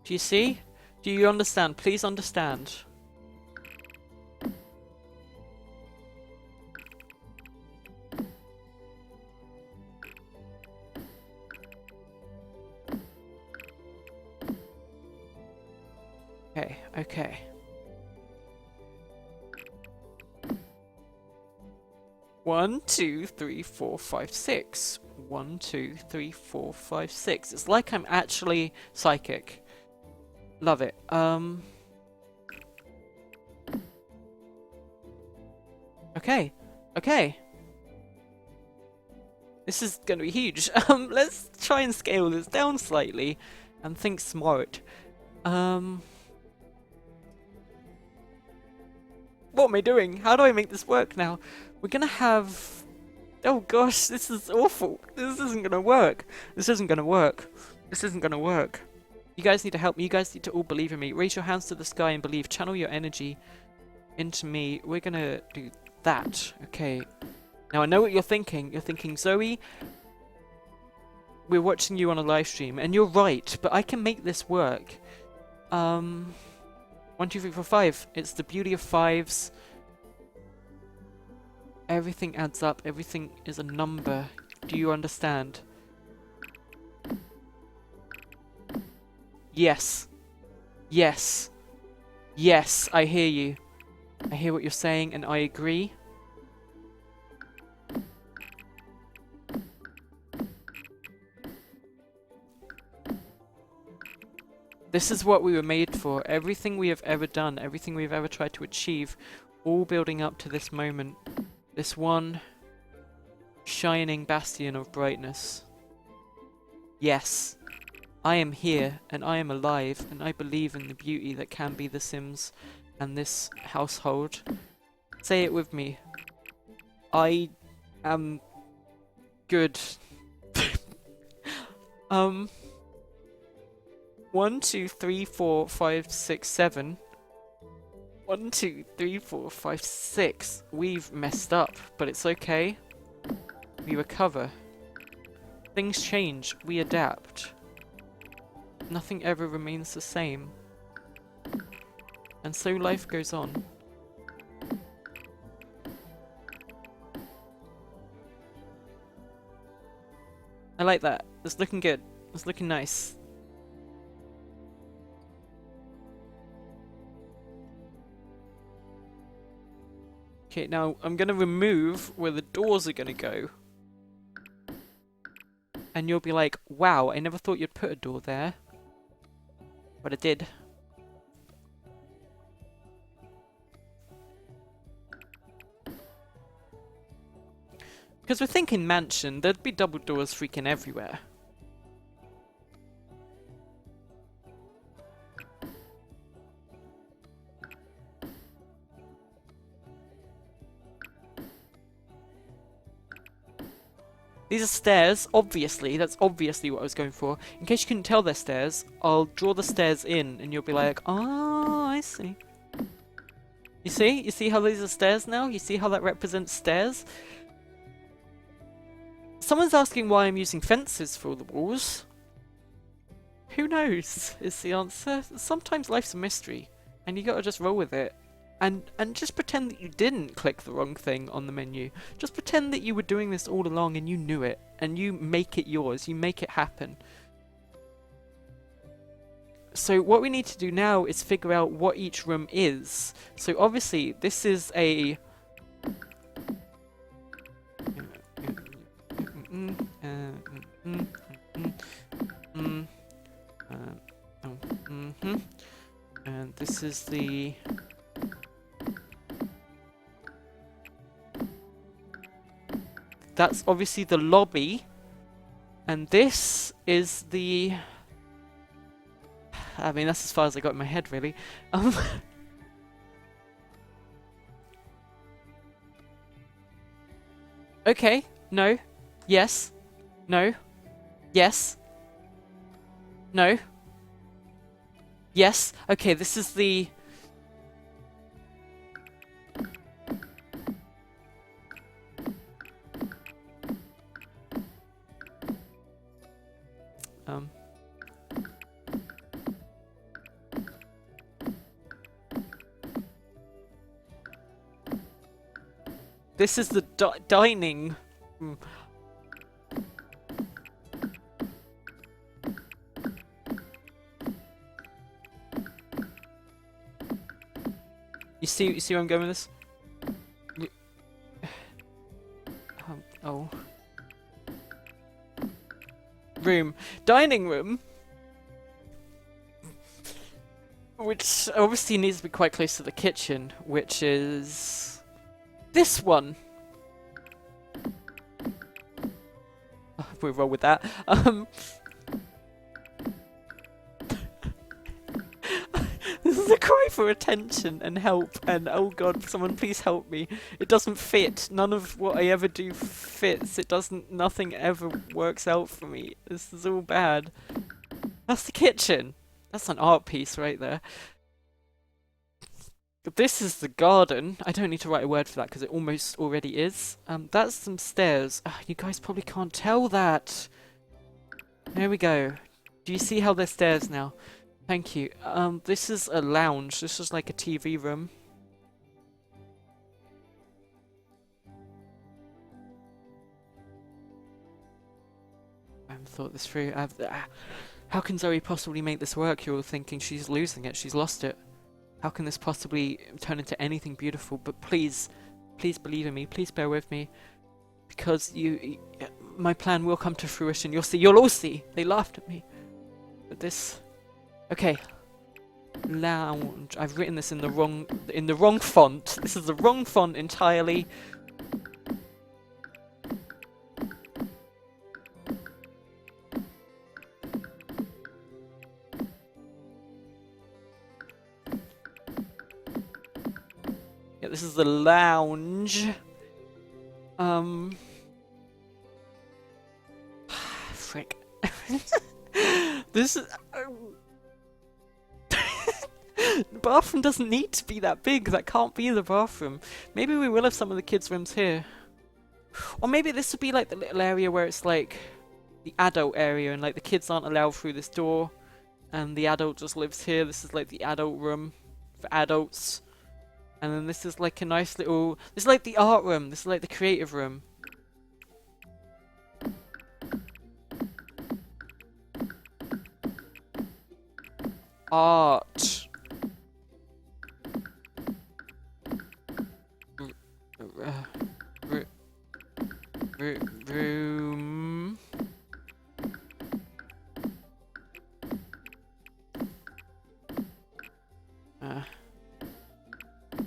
Do you see? Do you understand? Please understand. Okay, okay. One, 2, 3, 4, 5, 6. 1, 2, 3, 4, 5, 6. It's like I'm actually psychic. Love it. Okay. Okay. This is gonna be huge. Let's try and scale this down slightly and think smart. What am I doing? How do I make this work now? We're gonna have... Oh gosh, this is awful. This isn't gonna work. This isn't gonna work. This isn't gonna work. You guys need to help me. You guys need to all believe in me. Raise your hands to the sky and believe. Channel your energy into me. We're gonna do that. Okay. Now I know what you're thinking. You're thinking, Zoey, we're watching you on a live stream, and you're right, but I can make this work. 1, 2, 3, 4, 5. It's the beauty of 5s. Everything adds up. Everything is a number. Do you understand? Yes. Yes. Yes, I hear you. I hear what you're saying, and I agree. This is what we were made for. Everything we have ever done, everything we've ever tried to achieve, all building up to this moment. This one shining bastion of brightness. Yes, I am here, and I am alive, and I believe in the beauty that can be The Sims and this household. Say it with me. I am good. 1, 2, 3, 4, 5, 6, 7. 1, 2, 3, 4, 5, 6. We've messed up, but it's okay. We recover. Things change. We adapt. Nothing ever remains the same. And so life goes on. I like that. It's looking good. It's looking nice. Okay, now I'm gonna remove where the doors are gonna go. And you'll be like, wow, I never thought you'd put a door there. But I did. Because we're thinking mansion, there'd be double doors freaking everywhere. These are stairs, obviously, that's obviously what I was going for. In case you couldn't tell they're stairs, I'll draw the stairs in and you'll be like, oh, I see. You see? You see how these are stairs now? You see how that represents stairs? Someone's asking why I'm using fences for all the walls. Who knows, is the answer. Sometimes life's a mystery, and you gotta just roll with it. And just pretend that you didn't click the wrong thing on the menu. Just pretend that you were doing this all along and you knew it. And you make it yours. You make it happen. So what we need to do now is figure out what each room is. So obviously this is a... And this is the... That's obviously the lobby, and this is the... I mean, that's as far as I got in my head, really. Okay, no, yes, no, yes, no, yes. Okay, this is the... This is the dining. You see where I'm going with this? Oh. Room. Dining room. Which obviously needs to be quite close to the kitchen, which is... this one. We'll roll with that. This is a cry for attention and help, and oh god, someone please help me. It doesn't fit. None of what I ever do fits. It doesn't, nothing ever works out for me. This is all bad. That's the kitchen. That's an art piece right there. This is the garden. I don't need to write a word for that because it almost already is. That's some stairs. You guys probably can't tell that. There we go. Do you see how they're stairs now? Thank you. This is a lounge. This is like a TV room. I haven't thought this through. How can Zoey possibly make this work? You're all thinking she's losing it. She's lost it. How can this possibly turn into anything beautiful? But please, please believe in me. Please bear with me. Because my plan will come to fruition. You'll see. You'll all see. They laughed at me. But this... Okay. Lounge. I've written this in the wrong font. This is the wrong font entirely. Yeah, this is the lounge. Frick. This is. The bathroom doesn't need to be that big. That can't be the bathroom. Maybe we will have some of the kids' rooms here. Or maybe this would be like the little area where it's like the adult area and like the kids aren't allowed through this door and the adult just lives here. This is like the adult room for adults. And then this is like a nice little... This is like the art room. This is like the creative room. Art. Room.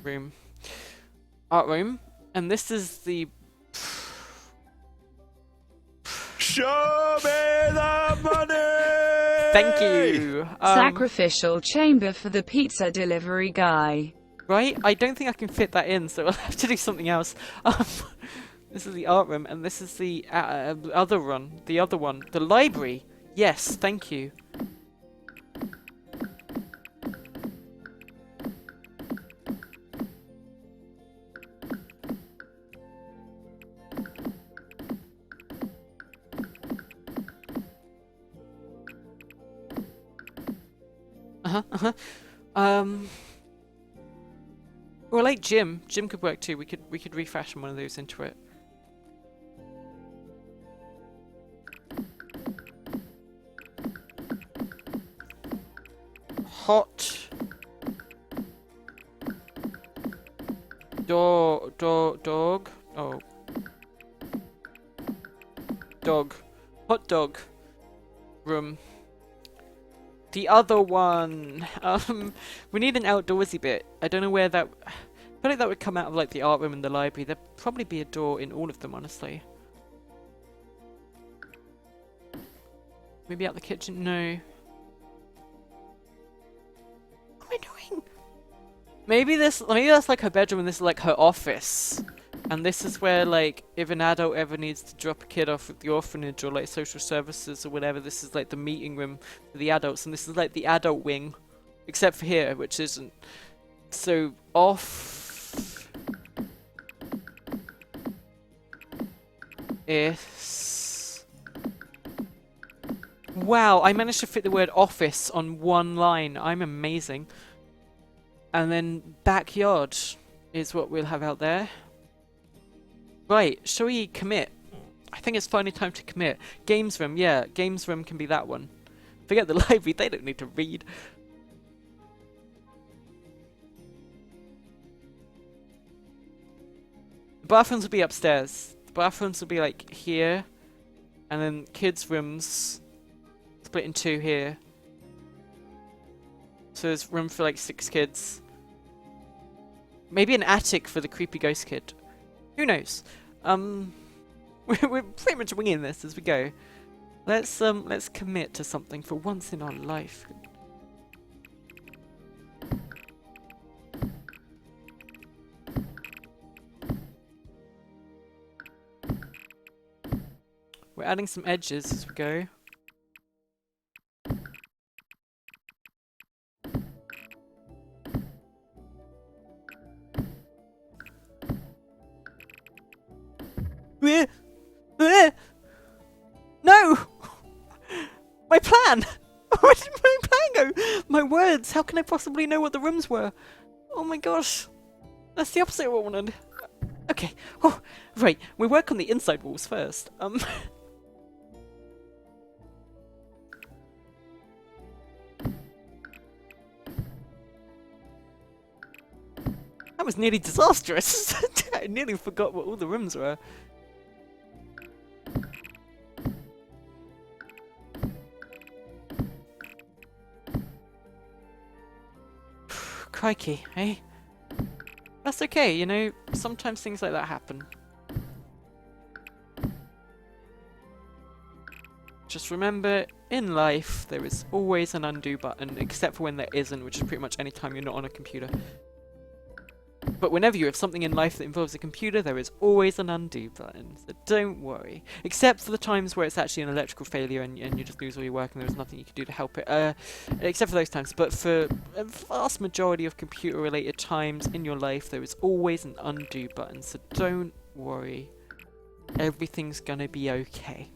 Room. Art room. And this is the... Show me the money! Thank you! Sacrificial chamber for the pizza delivery guy. Right? I don't think I can fit that in, so I'll have to do something else. This is the art room, and this is the other one. The other one. The library. Yes, thank you. Or like gym. Gym could work too. We could refashion one of those into it. Hot dog. Oh, dog. Hot dog room. The other one. We need an outdoorsy bit. I don't know where that. I feel like that would come out of like the art room and the library. There'd probably be a door in all of them, honestly. Maybe out the kitchen. No. What am I doing? Maybe that's like her bedroom and this is like her office. And this is where, like, if an adult ever needs to drop a kid off at the orphanage or like social services or whatever, this is like the meeting room for the adults, and this is like the adult wing, except for here, which isn't. So off is. Wow, I managed to fit the word office on one line. I'm amazing. And then backyard is what we'll have out there. Right, shall we commit? I think it's finally time to commit. Games room, yeah, games room can be that one. Forget the library, they don't need to read. The bathrooms will be upstairs. The bathrooms will be like here. And then kids' rooms split in two here. So there's room for like 6 kids. Maybe an attic for the creepy ghost kid. Who knows? We're pretty much winging this as we go. Let's commit to something for once in our life. We're adding some edges as we go. No! My plan! Where did my plan go? My words! How can I possibly know what the rooms were? Oh my gosh. That's the opposite of what I wanted. Okay. Oh, right. We work on the inside walls first. That was nearly disastrous. I nearly forgot what all the rooms were. Crikey, eh? That's okay, you know, sometimes things like that happen. Just remember, in life, there is always an undo button, except for when there isn't, which is pretty much any time you're not on a computer. But whenever you have something in life that involves a computer, there is always an undo button, so don't worry. Except for the times where it's actually an electrical failure and you just lose all your work and there's nothing you can do to help it. Except for those times. But for a vast majority of computer-related times in your life, there is always an undo button, so don't worry. Everything's gonna be okay.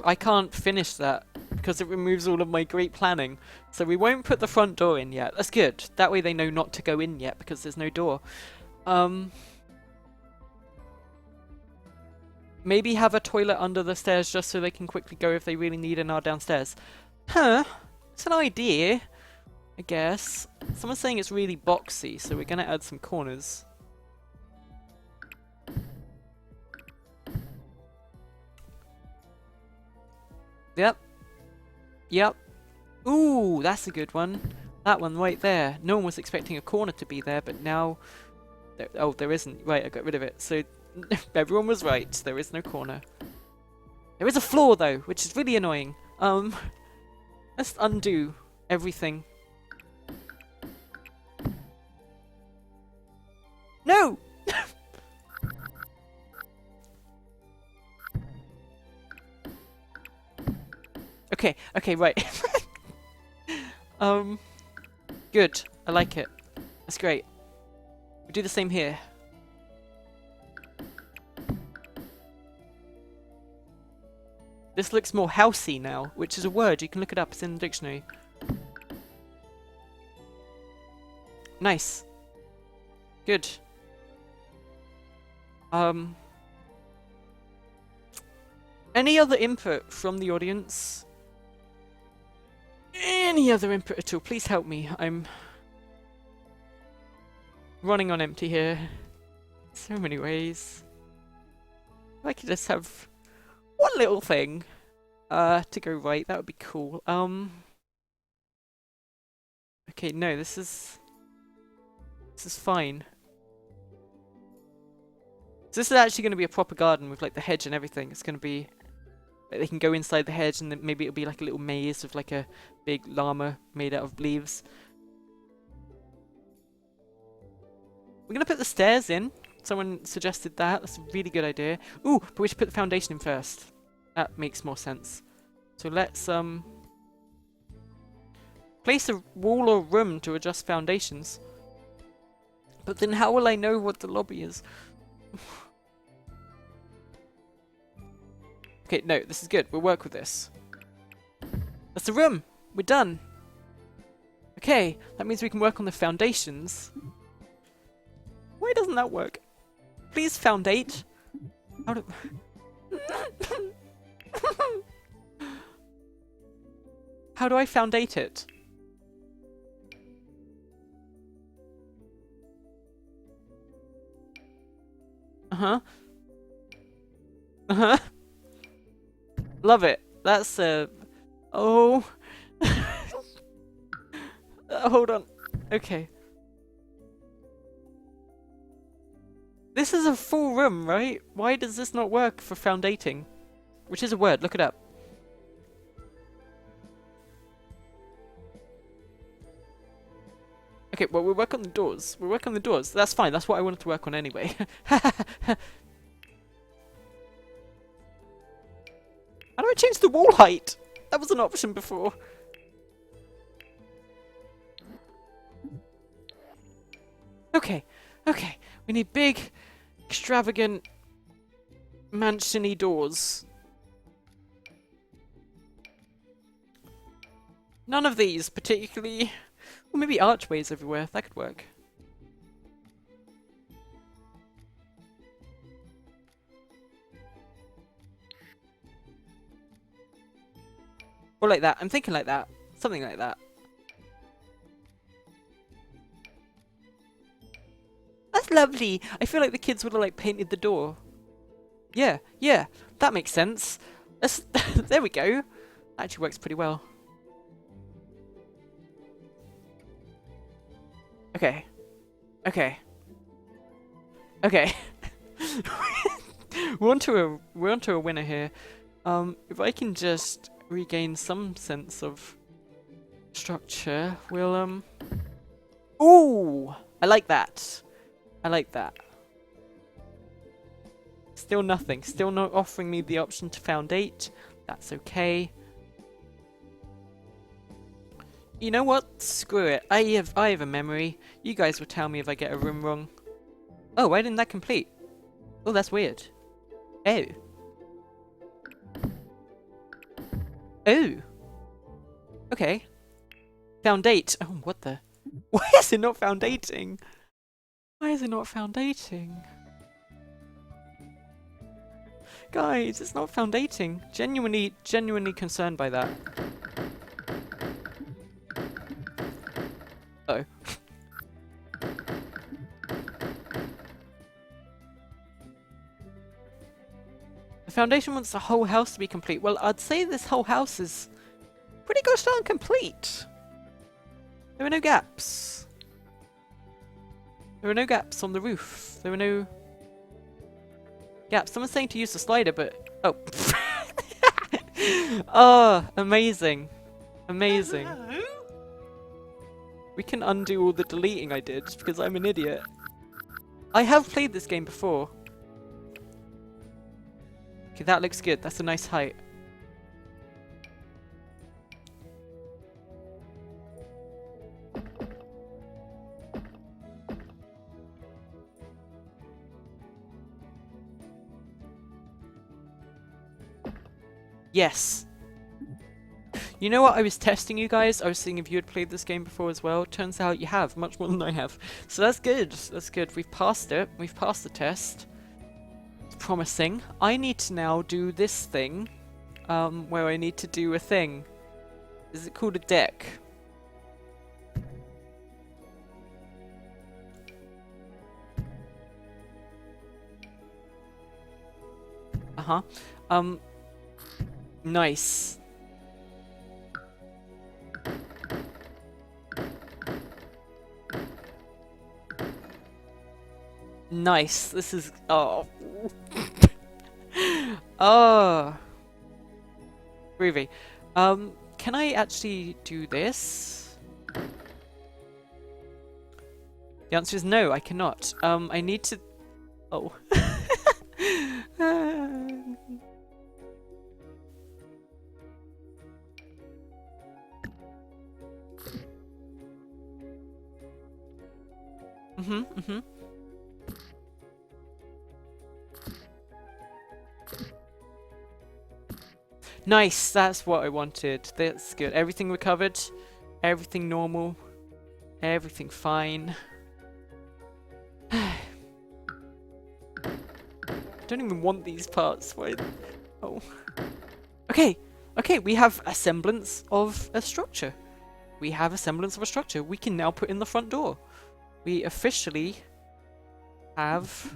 I can't finish that because it removes all of my great planning. So we won't put the front door in yet. That's good. That way they know not to go in yet because there's no door. Maybe have a toilet under the stairs just so they can quickly go if they really need and are downstairs. Huh. It's an idea, I guess. Someone's saying it's really boxy, so we're gonna add some corners. Yep. Yep. Ooh, that's a good one. That one right there. No one was expecting a corner to be there, but now... there isn't. Right, I got rid of it. So, everyone was right. There is no corner. There is a floor, though, which is really annoying. Let's undo everything. No! Okay, right. Good. I like it. That's great. We do the same here. This looks more housey now, which is a word. You can look it up. It's in the dictionary. Nice. Good. Any other input from the audience? Any other input at all? Please help me. I'm running on empty here. So many ways. If I could just have one little thing to go right, that would be cool. Okay, no, this is fine. So this is actually going to be a proper garden with like the hedge and everything. It's going to be like, they can go inside the hedge and then maybe it'll be like a little maze with like a big llama made out of leaves. We're going to put the stairs in. Someone suggested that. That's a really good idea. Ooh, but we should put the foundation in first. That makes more sense. So let's place a wall or room to adjust foundations. But then how will I know what the lobby is? Okay, no, this is good. We'll work with this. That's the room. We're done. Okay, that means we can work on the foundations. Why doesn't that work? Please foundate. How do... How do I foundate it? Uh-huh. Uh-huh. Love it. That's oh. Hold on. Okay. This is a full room, right? Why does this not work for foundating? Which is a word, look it up. Okay, well, we'll work on the doors. We'll work on the doors. That's fine. That's what I wanted to work on anyway. How do I change the wall height? That was an option before. Okay, okay. We need big, extravagant, mansion-y doors. None of these particularly... Or maybe archways everywhere. That could work. Or like that. I'm thinking like that. Something like that. That's lovely. I feel like the kids would have like painted the door. Yeah, yeah, that makes sense. That's there we go. Actually works pretty well. Okay. Okay. Okay. we're onto a winner here. If I can just regain some sense of structure, we'll ooh! I like that. I like that. Still nothing. Still not offering me the option to foundate. That's okay. You know what? Screw it. I have a memory. You guys will tell me if I get a room wrong. Oh, why didn't that complete? Oh, that's weird. Oh. Oh. Okay. Foundate. Oh, what the? Why is it not foundating? Why is it not foundating? Guys, it's not foundating. Genuinely concerned by that. Oh. The foundation wants the whole house to be complete. Well, I'd say this whole house is pretty gosh darn complete. There are no gaps. There are no gaps on the roof. There are no gaps. Someone's saying to use the slider, but oh. Oh, amazing. Amazing. We can undo all the deleting I did because I'm an idiot. I have played this game before. Okay, that looks good. That's a nice height. Yes. You know what? I was testing you guys. I was seeing if you had played this game before as well. Turns out you have, much more than I have. So that's good. That's good. We've passed it. We've passed the test. It's promising. I need to now do this thing, where I need to do a thing. Is it called a deck? Uh-huh. Nice. Nice. This is... Oh. Oh. Groovy. Can I actually do this? The answer is no, I cannot. I need to... Oh. Nice, that's what I wanted. That's good. Everything recovered. Everything normal. Everything fine. I don't even want these parts. Why? Oh. Okay. Okay, we have a semblance of a structure. We have a semblance of a structure. We can now put in the front door. We officially have...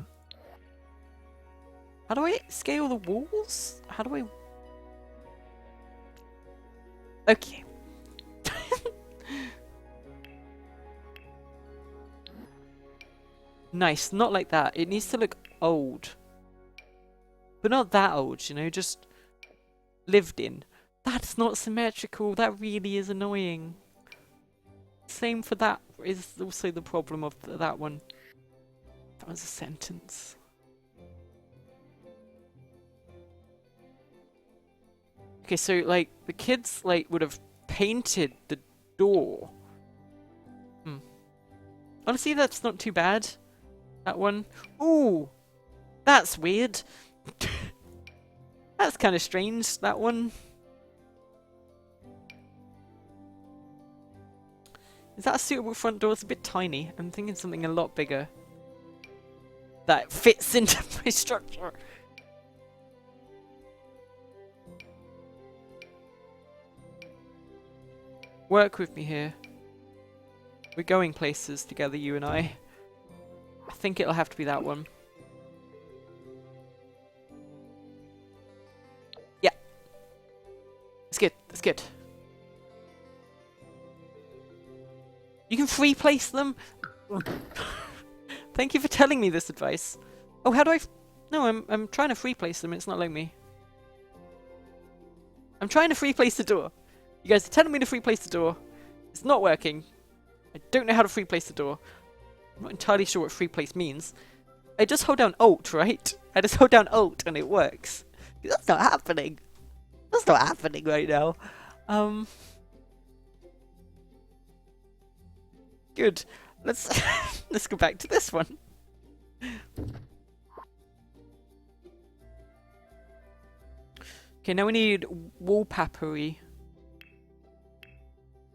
How do I scale the walls? How do I... Okay. Nice, not like that. It needs to look old. But not that old, you know, just lived in. That's not symmetrical. That really is annoying. Same for that is also the problem of that one. That was a sentence. Okay, so like the kids like would have painted the door. Honestly, that's not too bad. That one. Ooh, that's weird. That's kind of strange. That one. Is that a suitable front door? It's a bit tiny. I'm thinking something a lot bigger. That fits into my structure. Work with me here. We're going places together, you and I. think it'll have to be that one. Yeah. It's good. It's good. You can free place them? Thank you for telling me this advice. Oh, how do I... No, I'm trying to free place them. It's not letting me. I'm trying to free place the door. You guys are telling me to free place the door. It's not working. I don't know how to free place the door. I'm not entirely sure what free place means. I just hold down Alt, right? I just hold down Alt and it works. That's not happening. That's not happening right now. Good. Let's let's go back to this one. Okay, now we need wallpapery.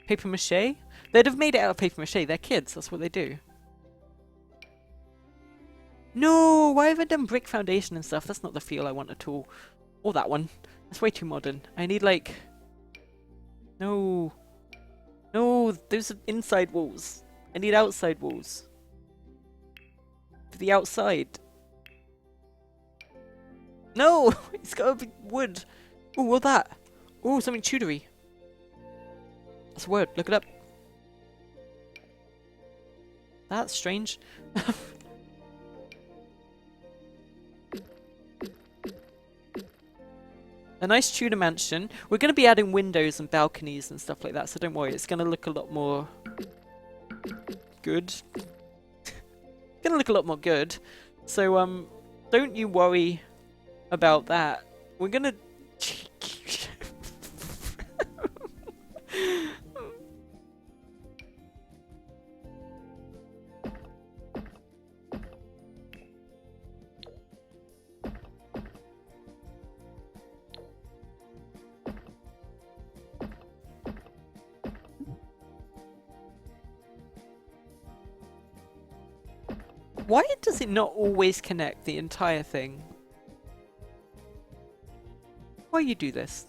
Paper mache? They'd have made it out of paper mache. They're kids. That's what they do. No, why have I done brick foundation and stuff? That's not the feel I want at all. Or that one. That's way too modern. I need like... No. No, those are inside walls. I need outside walls. For the outside. No! It's gotta be wood. Oh, what's that? Oh, something Tudory. That's a word. Look it up. That's strange. A nice Tudor mansion. We're going to be adding windows and balconies and stuff like that, so don't worry. It's going to look a lot more good. Going to look a lot more good. So, don't you worry about that. We're going to... Why does it not always connect the entire thing? Why you do this?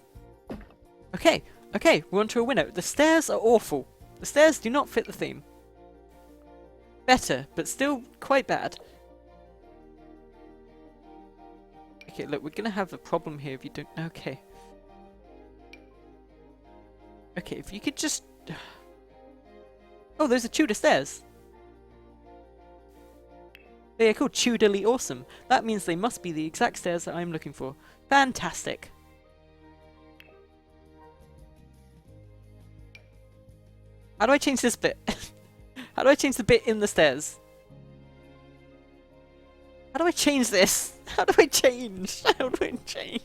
Okay, okay, we're on to a winner. The stairs are awful. The stairs do not fit the theme. Better, but still quite bad. Okay, look, we're gonna have a problem here if you don't... Okay. Okay, if you could just... Oh, those are Tudor stairs. They are called Tudorly Awesome. That means they must be the exact stairs that I'm looking for. Fantastic. How do I change this bit? How do I change the bit in the stairs? How do I change this? How do I change? How do I change?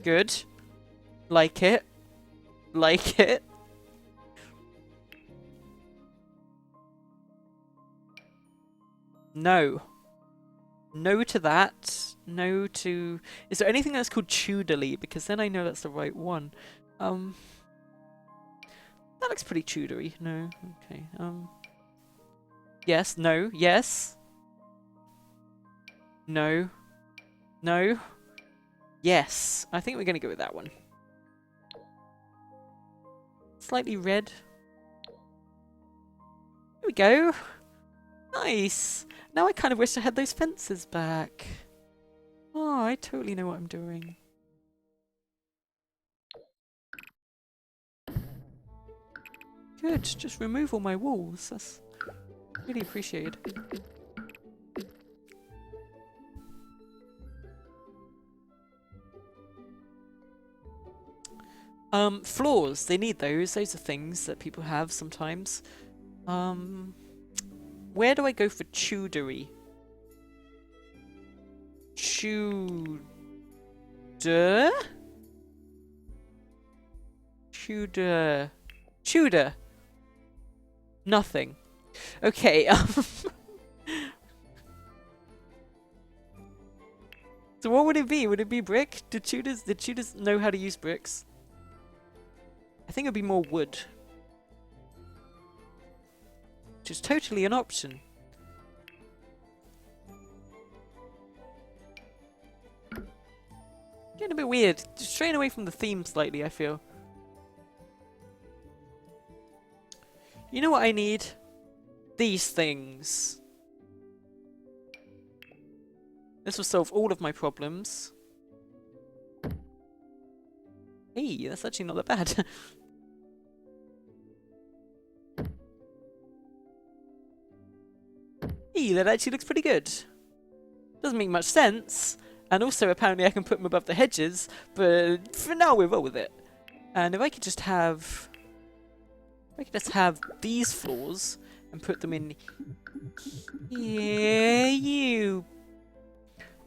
Good. Like it. Like it. No. No to that. No to... Is there anything that's called Tudorly? Because then I know that's the right one. That looks pretty Tudory. No. Okay. Yes. No. Yes. No. No. Yes. I think we're going to go with that one. Slightly red. There we go. Nice. Now I kind of wish I had those fences back. Oh, I totally know what I'm doing. Good. Just remove all my walls. That's really appreciated. Floors. They need those. Those are things that people have sometimes. Where do I go for Tudory? Tudor? Tudor. Tudor. Nothing. Okay, so what would it be? Would it be brick? Did Tudors know how to use bricks? I think it'd be more wood. Which is totally an option. Getting a bit weird. Just straying away from the theme slightly, I feel. You know what I need? These things. This will solve all of my problems. Hey, that's actually not that bad. Hey, that actually looks pretty good. Doesn't make much sense. And also, apparently I can put them above the hedges, but for now we'll roll with it. And if I could just have... If I could just have these floors and put them in... Yeah, you...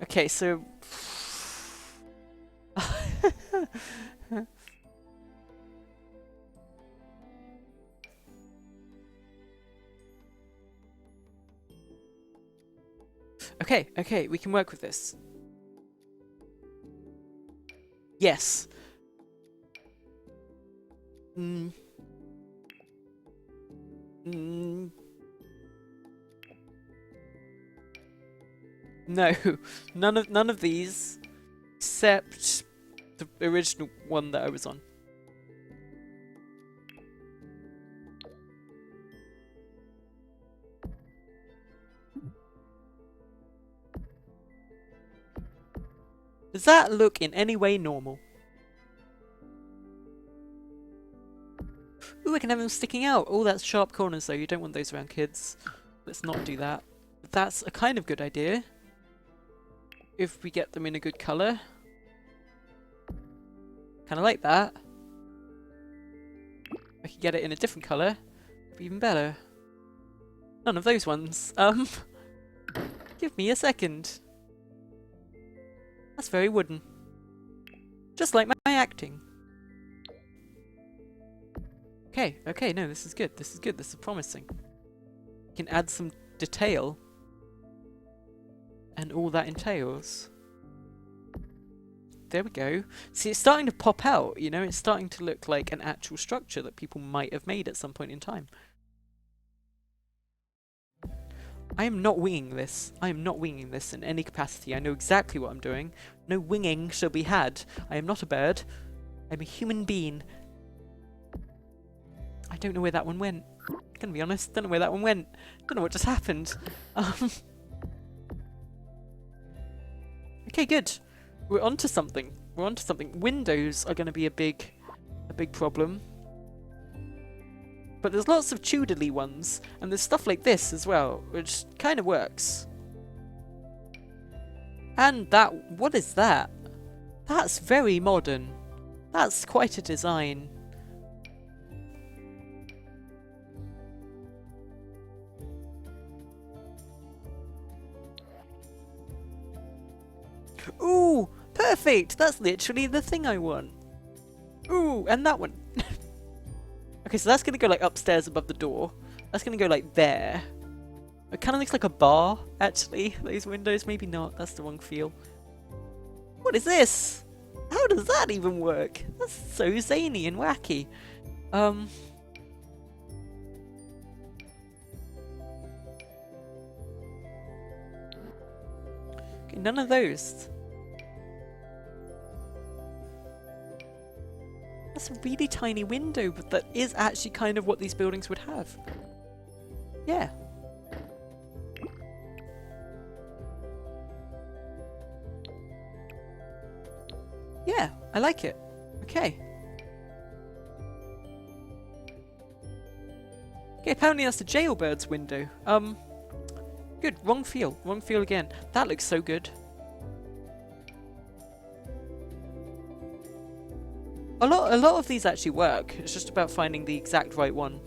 Okay, so... Okay, we can work with this. Yes. No. None of these except the original one that I was on. Does that look in any way normal? Ooh, I can have them sticking out. Oh, that's sharp corners though. You don't want those around kids. Let's not do that. But that's a kind of good idea. If we get them in a good colour. Kinda like that. If I could get it in a different colour, it'd be even better. None of those ones. Give me a second. That's very wooden. Just like my acting. Okay, no, this is good. This is promising. We can add some detail. And all that entails. There we go. See, it's starting to pop out, you know? It's starting to look like an actual structure that people might have made at some point in time. I am not winging this. I am not winging this in any capacity. I know exactly what I'm doing. No winging shall be had. I am not a bird. I'm a human being. I don't know where that one went. I'm gonna be honest. Don't know where that one went. Don't know what just happened. Okay, good. We're onto something. We're onto something. Windows are gonna be a big problem. But there's lots of Tudorly ones, and there's stuff like this as well, which kind of works. And that, what is that? That's very modern. That's quite a design. Ooh, perfect! That's literally the thing I want. Ooh, and that one. Okay, so that's going to go like upstairs above the door. That's going to go like there. It kind of looks like a bar, actually. Those windows, maybe not. That's the wrong feel. What is this? How does that even work? That's so zany and wacky. Okay, none of those. That's a really tiny window, but that is actually kind of what these buildings would have. Yeah. Yeah, I like it. Okay. Okay, apparently that's the jailbird's window. Good, wrong feel again. That looks so good. A lot of these actually work. It's just about finding the exact right one.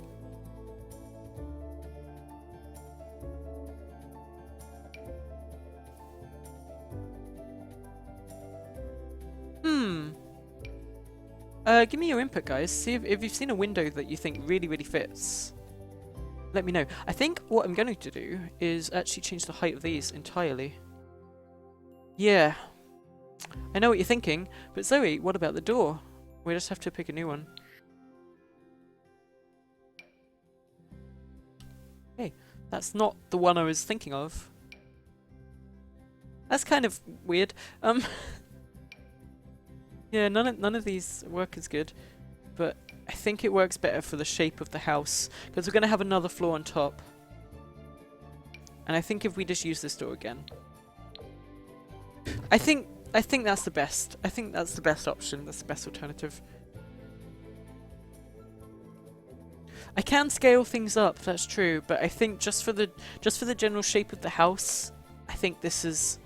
Give me your input, guys. See if you've seen a window that you think really fits. Let me know. I think what I'm going to do is actually change the height of these entirely. Yeah. I know what you're thinking, but Zoe, what about the door? We just have to pick a new one. Hey, that's not the one I was thinking of. That's kind of weird. Yeah, none of these work as good, but I think it works better for the shape of the house because we're gonna have another floor on top. And I think if we just use this door again, I think that's the best. I think that's the best option. That's the best alternative. I can scale things up, that's true, but I think just for the general shape of the house, I think this is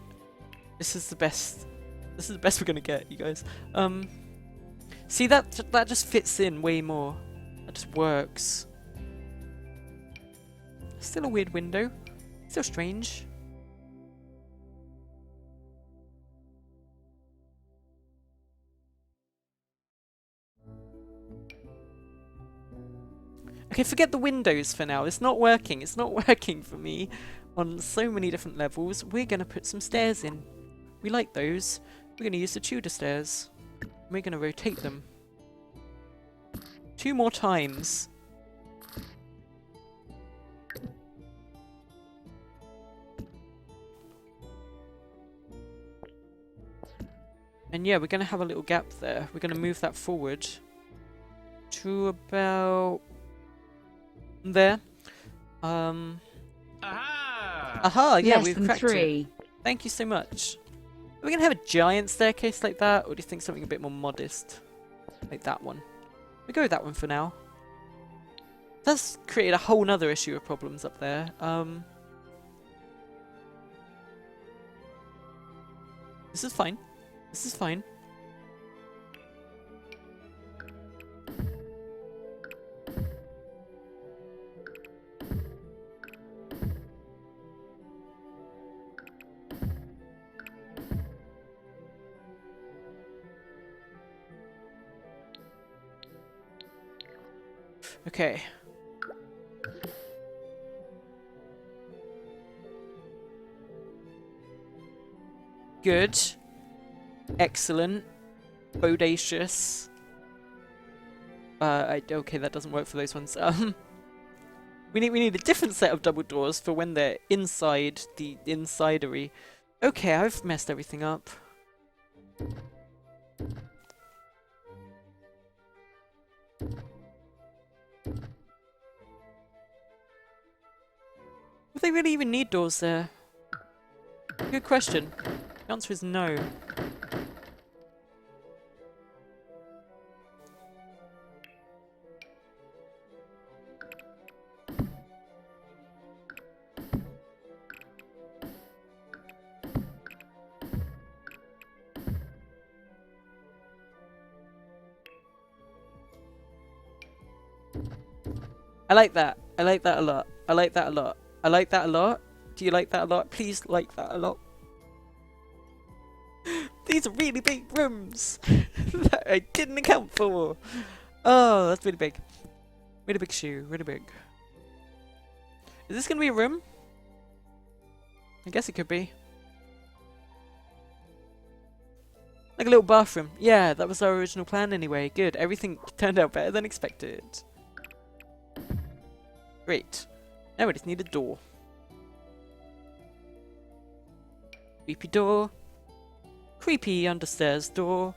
the best. This is the best we're gonna get, you guys. See that just fits in way more. That just works. Still a weird window. Still strange. Okay, forget the windows for now. It's not working. It's not working for me on so many different levels. We're gonna put some stairs in. We like those. We're gonna use the Tudor stairs. We're gonna rotate them 2 more times. And yeah, we're gonna have a little gap there. We're gonna move that forward to about there. Aha! Yeah, Less we've than cracked 3. it. Thank you so much. Are we gonna have a giant staircase like that, or do you think something a bit more modest, like that one? We go with that one for now. That's created a whole nother issue of problems up there. This is fine. This is fine. Okay. Good. Excellent. Bodacious. Okay, that doesn't work for those ones. We need a different set of double doors for when they're inside the insidery. Okay, I've messed everything up. Would they really even need doors there? Good question. The answer is no. I like that. I like that a lot. I like that a lot. I like that a lot. Do you like that a lot? Please like that a lot. These are really big rooms that I didn't account for. Oh, that's really big. Really big shoe. Really big. Is this going to be a room? I guess it could be. Like a little bathroom. Yeah, that was our original plan anyway. Good. Everything turned out better than expected. Great. Now we just need a door. Creepy door. Creepy understairs door.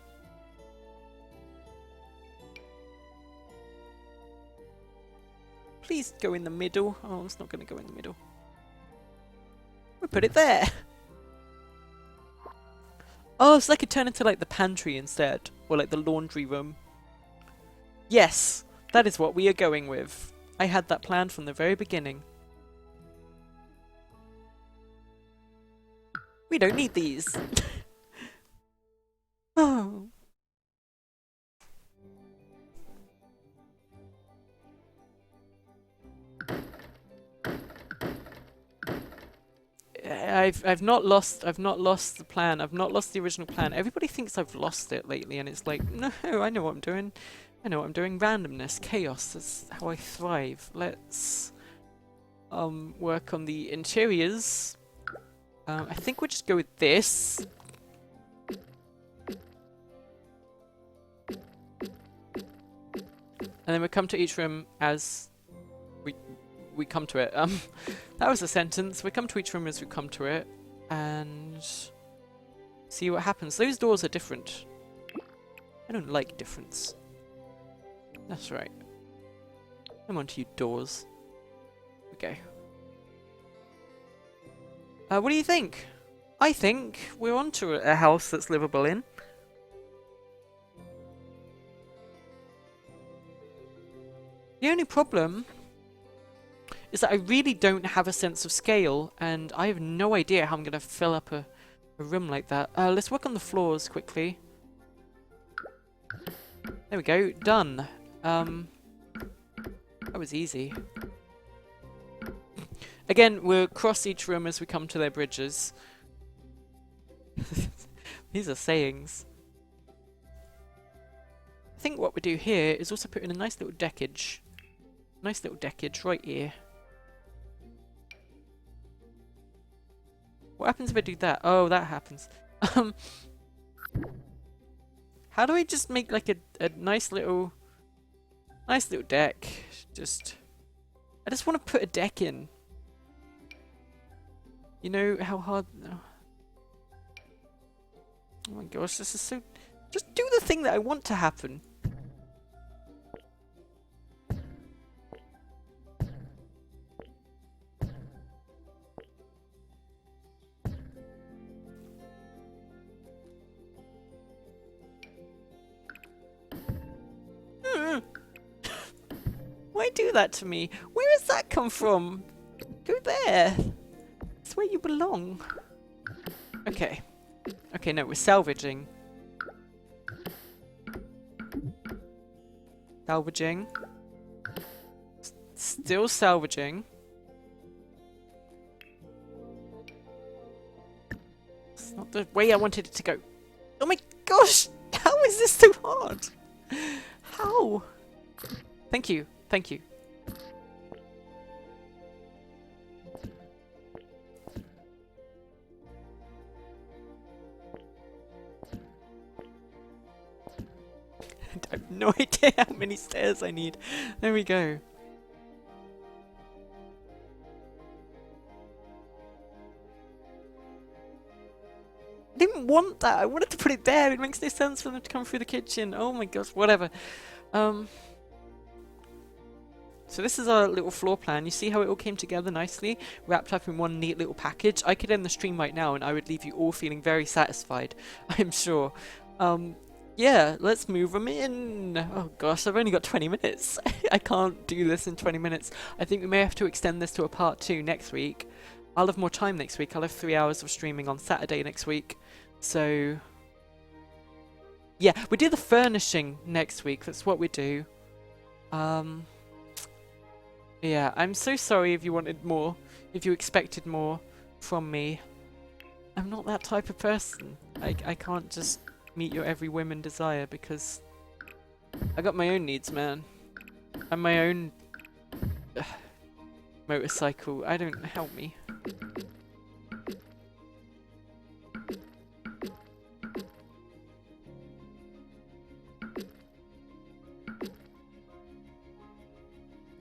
Please go in the middle. Oh, it's not going to go in the middle. We'll put it there. Oh, so I could turn into like the pantry instead. Or like the laundry room. Yes, that is what we are going with. I had that planned from the very beginning. We don't need these. Oh. I've not lost the plan. I've not lost the original plan. Everybody thinks I've lost it lately, and it's like, no, I know what I'm doing. I know what I'm doing. Randomness, chaos, that's how I thrive. Let's work on the interiors. I think we'll just go with this. And then we'll come to each room as we come to it. That was a sentence. We come to each room as we come to it, and see what happens. Those doors are different. I don't like difference. That's right. Come on to you doors. Okay. What do you think? I think we're onto a house that's livable in. The only problem is that I really don't have a sense of scale, and I have no idea how I'm going to fill up a room like that. Let's work on the floors quickly. There we go, done. That was easy. Again, we'll cross each room as we come to their bridges. These are sayings. I think what we do here is also put in a nice little deckage. Nice little deckage right here. What happens if I do that? Oh, that happens. How do I just make like a nice little deck? I just want to put a deck in. You know how hard? Oh my gosh, this is so. Just do the thing that I want to happen. Why do that to me? Where has that come from? Go there. That's where you belong. Okay. Okay, no, we're salvaging. Salvaging. Still salvaging. It's not the way I wanted it to go. Oh my gosh! How is this so hard? How? Thank you. Thank you. I have no idea how many stairs I need. There we go. I didn't want that. I wanted to put it there. It makes no sense for them to come through the kitchen. Oh my gosh, whatever. So this is our little floor plan. You see how it all came together nicely, wrapped up in one neat little package? I could end the stream right now and I would leave you all feeling very satisfied, I'm sure. Yeah, let's move them in. Oh gosh, I've only got 20 minutes. I can't do this in 20 minutes. I think we may have to extend this to a part 2 next week. I'll have more time next week. I'll have 3 hours of streaming on Saturday next week. So yeah, we do the furnishing next week. That's what we do. Yeah, I'm so sorry if you wanted more, if you expected more from me. I'm not that type of person. I can't just meet your every whim and desire because I got my own needs, man. And my own motorcycle. I don't help me.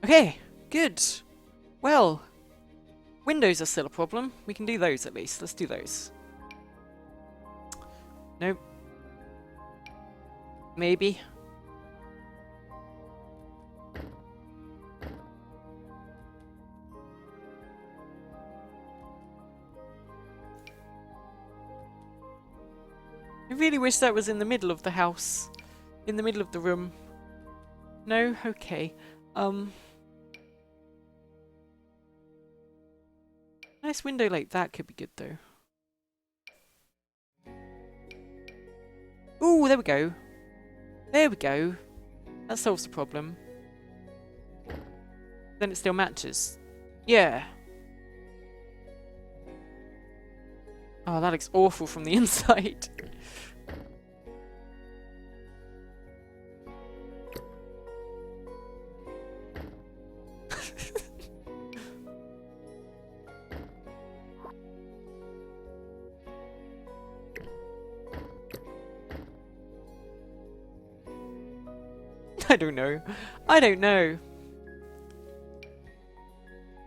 Okay. Good. Well, windows are still a problem. We can do those at least. Let's do those. Nope. Maybe. I really wish that was in the middle of the house. In the middle of the room. No? Okay. Nice window like that could be good though. Ooh, there we go. There we go. That solves the problem. Then it still matches. Yeah. Oh, that looks awful from the inside. I don't know. I don't know.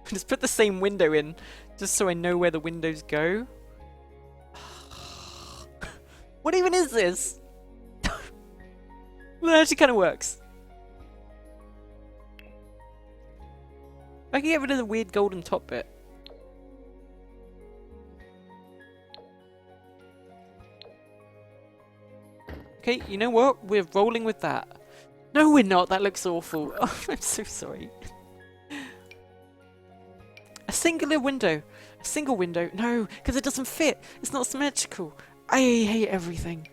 Just put the same window in, just so I know where the windows go. What even is this? That actually kind of works. I can get rid of the weird golden top bit. Okay, you know what? We're rolling with that. No, we're not. That looks awful. Oh, I'm so sorry. A singular window. A single window. No, because it doesn't fit. It's not symmetrical. I hate everything.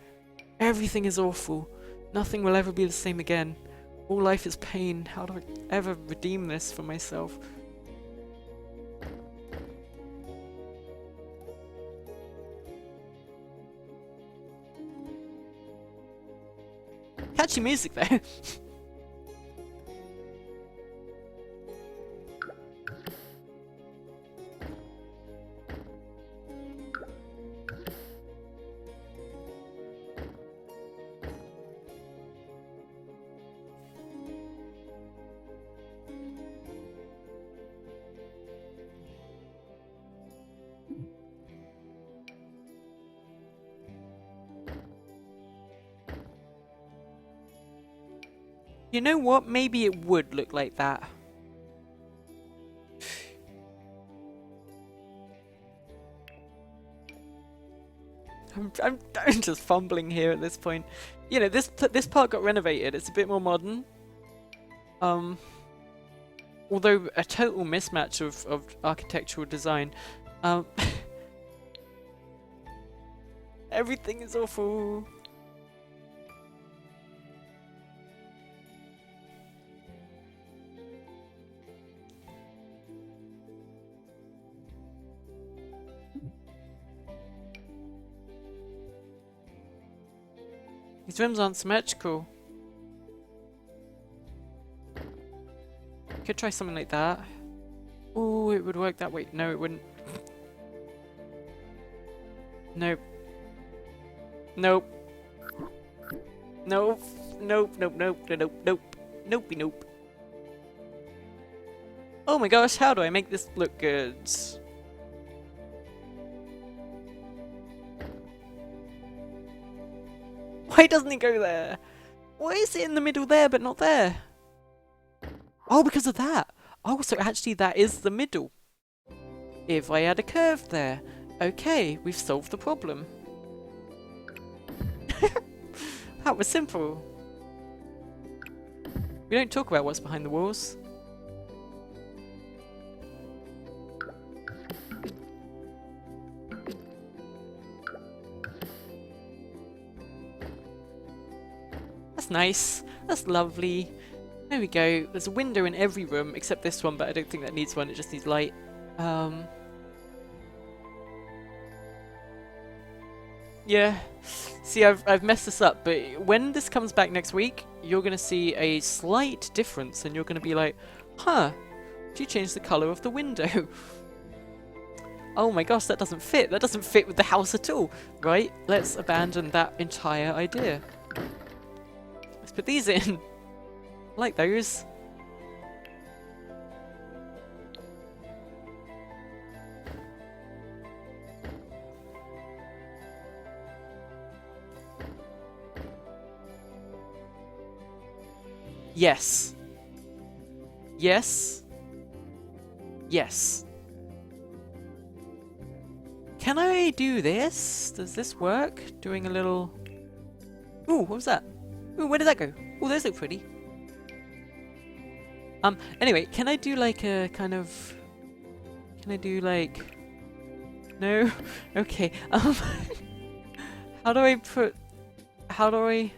Everything is awful. Nothing will ever be the same again. All life is pain. How do I ever redeem this for myself? Catchy music though. You know what? Maybe it would look like that. I'm just fumbling here at this point. You know, this part got renovated. It's a bit more modern. Although a total mismatch of architectural design. Everything is awful. These rooms aren't symmetrical. Could try something like that. Oh, it would work that way. No, it wouldn't. Nope. Nope. Nope. Nope. Nope. Nope. Nope. Nope. Nope. Nope. Oh my gosh, how do I make this look good? Why doesn't it go there? Why is it in the middle there but not there? Oh, because of that. Oh, so actually that is the middle. If I add a curve there. Okay, we've solved the problem. That was simple. We don't talk about what's behind the walls. That's nice. That's lovely. There we go. There's a window in every room except this one, but I don't think that needs one. It just needs light. Yeah. See, I've messed this up, but when this comes back next week, you're going to see a slight difference, and you're going to be like, huh, she changed the colour of the window. Oh my gosh, that doesn't fit. That doesn't fit with the house at all. Right, let's abandon that entire idea. Let's put these in. I like those. Yes. Yes. Yes. Can I do this? Does this work? Doing a little... Ooh, what was that? Ooh, where did that go? Ooh, those look pretty. Anyway, can I do like a kind of... Can I do like... No? Okay, how do I put... How do I...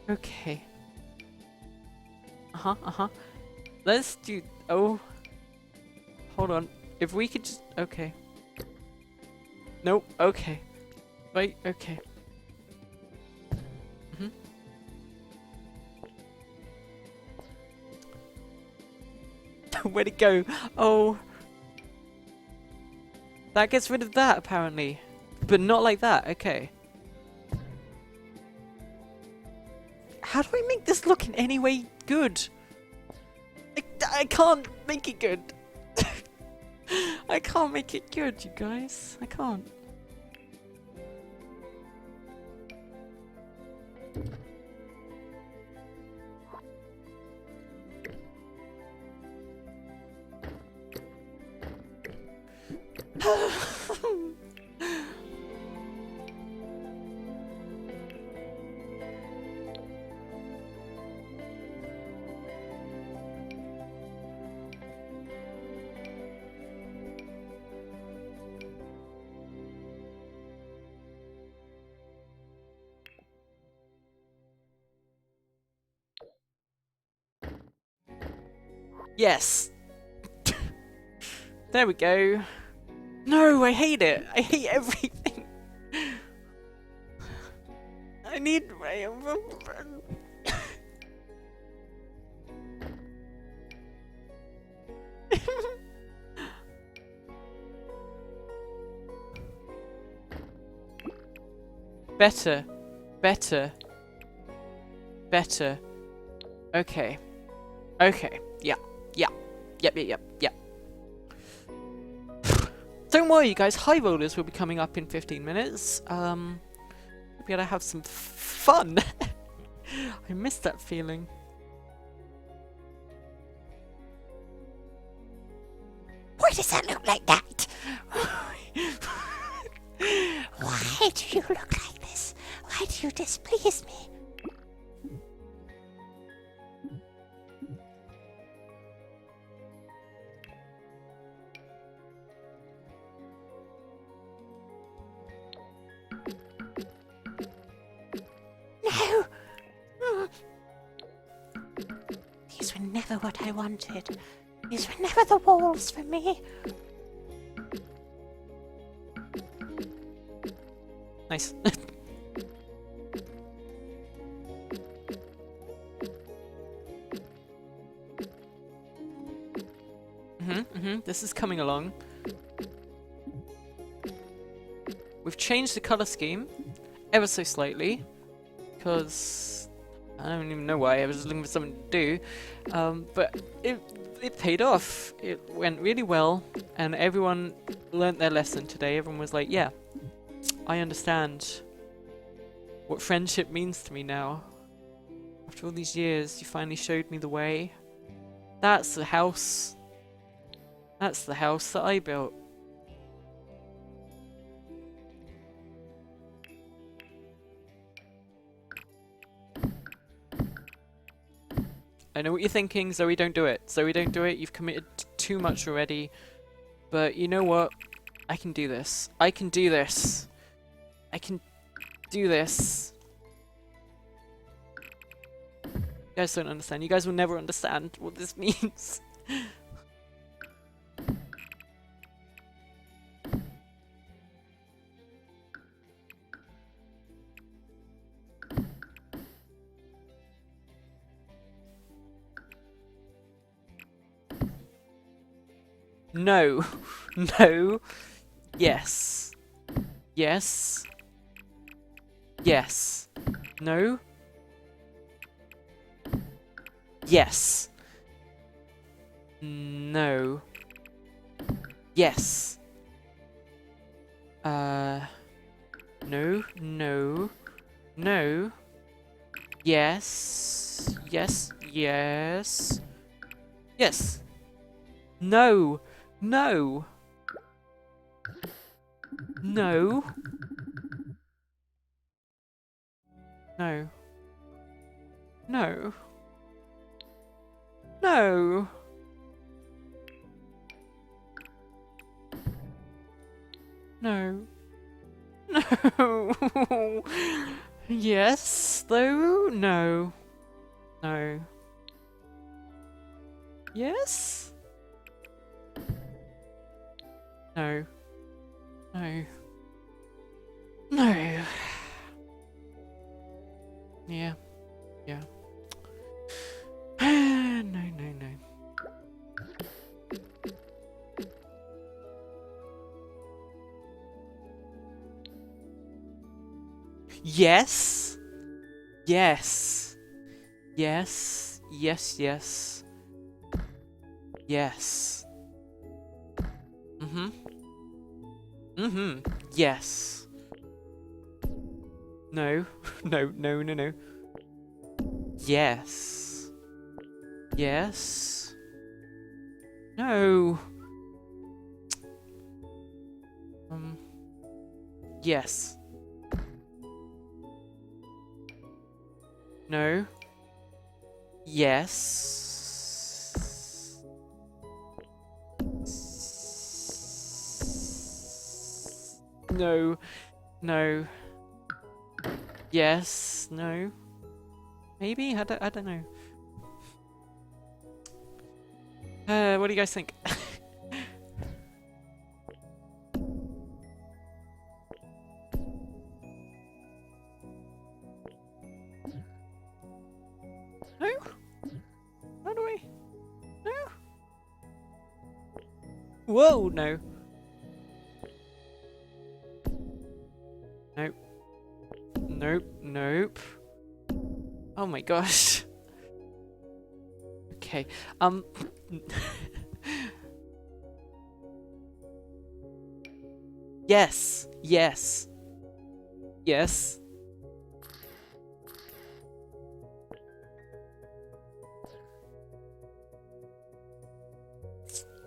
Okay. Let's do... Oh. Hold on. If we could just... Okay. Nope. Okay. Wait. Okay. Where'd it go? Oh. That gets rid of that, apparently. But not like that. Okay. How do I make this look in any way good? I can't make it good. I can't make it good, you guys. I can't. Yes. There we go. No, I hate it. I hate everything. I need my... Better. Better. Better. Okay. Okay. Yeah. Yeah. Yep. Don't worry, you guys. High rollers will be coming up in 15 minutes. We're gonna have some fun. I miss that feeling. Why does that look like that? Why do you look like this? Why do you displease me? No! These were never what I wanted. These were never the walls for me. Nice. This is coming along. We've changed the color scheme ever so slightly because I don't even know why. I was just looking for something to do, but it paid off. It went really well, and everyone learnt their lesson today. Everyone was like, "Yeah, I understand what friendship means to me now. After all these years, you finally showed me the way. That's the house. That's the house that I built." I know what you're thinking, Zoe, don't do it. Zoe, don't do it. You've committed too much already. But you know what? I can do this. I can do this. I can do this. You guys don't understand. You guys will never understand what this means. No. No. Yes. Yes. Yes. No. Yes. No. Yes. No. No. No. Yes. Yes. Yes. Yes. No. No. No. No. No. No. No. No. Yes, though? No. No. Yes? No. No. No. Yeah. Yeah. No, no, no. Yes. Yes. Yes. Yes, yes. Yes. Yes. No. No, no, no, no. Yes. Yes. No. Yes. No. Yes. No. No. Yes. No. Maybe? I don't know. What do you guys think? No? How do I? No? Whoa, no. Nope. Nope, nope. Oh my gosh. Okay, Yes, yes. Yes.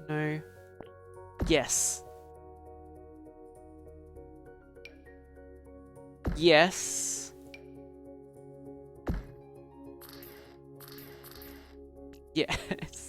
No. Yes. Yes. Yes.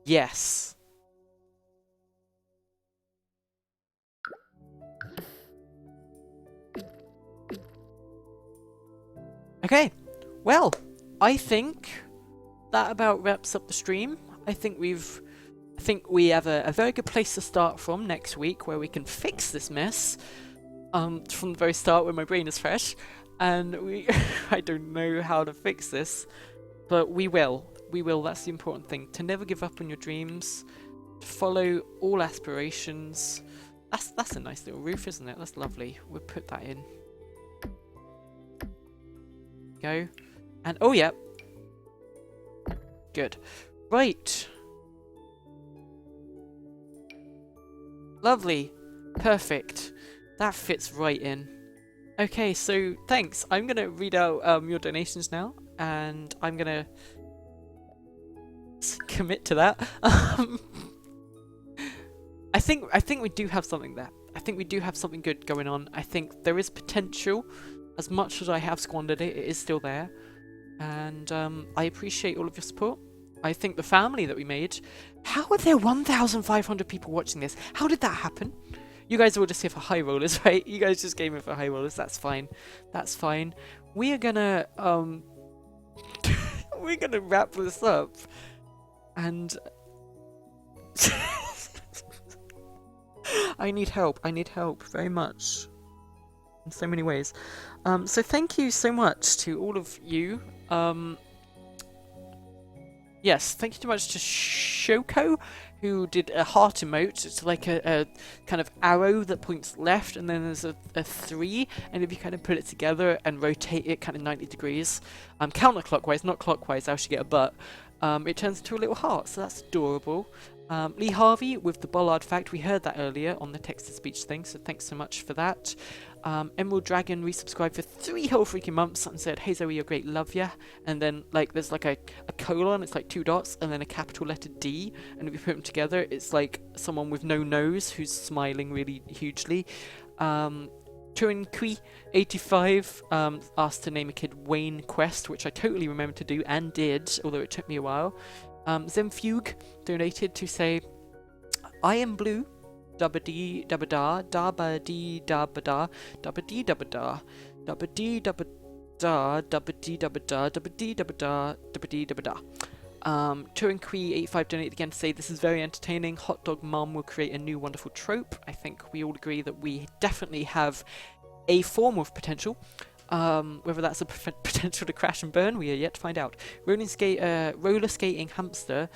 Yes. Okay, well, I think that about wraps up the stream. I think we have a very good place to start from next week, where we can fix this mess from the very start when my brain is fresh, and I don't know how to fix this, but we will. That's the important thing, to never give up on your dreams, to follow all aspirations. That's a nice little roof, isn't it? That's lovely. We'll put that in. Go. And oh yeah. Good. Right. Lovely. Perfect. That fits right in. Okay, so thanks. I'm gonna read out your donations now, and I'm gonna commit to that. I think we do have something there. I think we do have something good going on. I think there is potential. As much as I have squandered it, it is still there. And I appreciate all of your support. I think the family that we made... How are there 1,500 people watching this? How did that happen? You guys are all just here for high rollers, right? You guys just came in for high rollers. That's fine. That's fine. We are gonna... we're gonna wrap this up. And... I need help very much. In so many ways. So thank you so much to all of you. Yes, thank you so much to Shoko, who did a heart emote. It's like a kind of arrow that points left, and then there's a 3, and if you kind of put it together and rotate it kind of 90 degrees, counterclockwise, not clockwise, I should get a butt, it turns into a little heart, so that's adorable. Lee Harvey with the Bollard fact, we heard that earlier on the text-to-speech thing, so thanks so much for that. Emerald Dragon resubscribed for 3 whole freaking months and said, "Hey Zoe, you're great, love ya." And then like there's like a colon, it's like 2 dots, and then a capital letter D, and if you put them together, it's like someone with no nose who's smiling really hugely. Turin-Kui85 asked to name a kid Wayne Quest, which I totally remember to do and did, although it took me a while. Zemfugue donated to say, "I am blue, dubba dee dubba da, dabba dee dabba da, dubba dee dubba da, dubba dee dubba da, dubba dee dubba da, dubba dee dubba da, dubba dee dubba da." Turin-Kui85 donated again to say, "This is very entertaining. Hot dog mum will create a new wonderful trope." I think we all agree that we definitely have a form of potential. Whether that's a potential to crash and burn, we are yet to find out. Roller skating hamster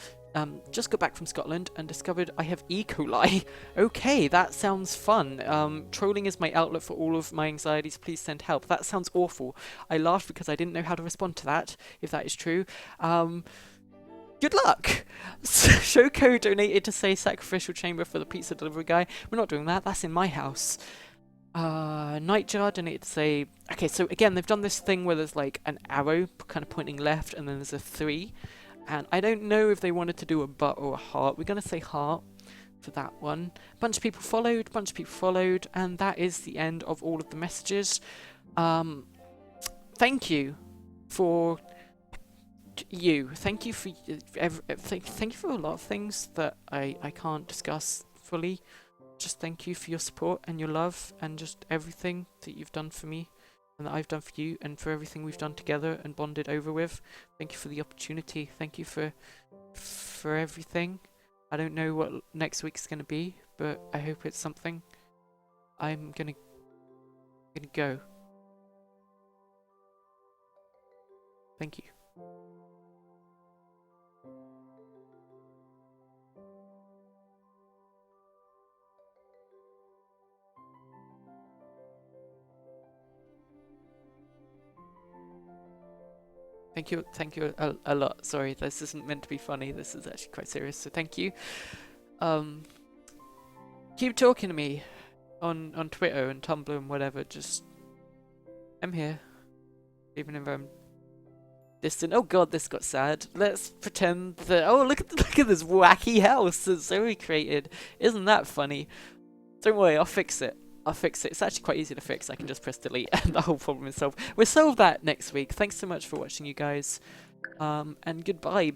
just got back from Scotland and discovered I have E. coli. Okay, that sounds fun. Trolling is my outlet for all of my anxieties. Please send help. That sounds awful. I laughed because I didn't know how to respond to that, if that is true. Good luck! Shoko donated to say sacrificial chamber for the pizza delivery guy. We're not doing that. That's in my house. Nightjar donated to say, okay, so again, they've done this thing where there's like an arrow kind of pointing left and then there's a 3. And I don't know if they wanted to do a butt or a heart. We're going to say heart for that one. A bunch of people followed, and that is the end of all of the messages. Thank you for you. Thank you for thank you for a lot of things that I can't discuss fully. Just thank you for your support and your love and just everything that you've done for me and that I've done for you and for everything we've done together and bonded over with. Thank you for the opportunity. Thank you for everything. I don't know what next week's gonna be, but I hope it's something. I'm gonna go. Thank you. Thank you a lot. Sorry, this isn't meant to be funny. This is actually quite serious. So thank you. Keep talking to me on Twitter and Tumblr and whatever. Just I'm here, even if I'm distant. Oh god, this got sad. Let's pretend that. Oh, look at this wacky house that Zoe created. Isn't that funny? Don't worry, I'll fix it. It's actually quite easy to fix. I can just press delete and the whole problem is solved. We'll solve that next week. Thanks so much for watching, you guys. And goodbye.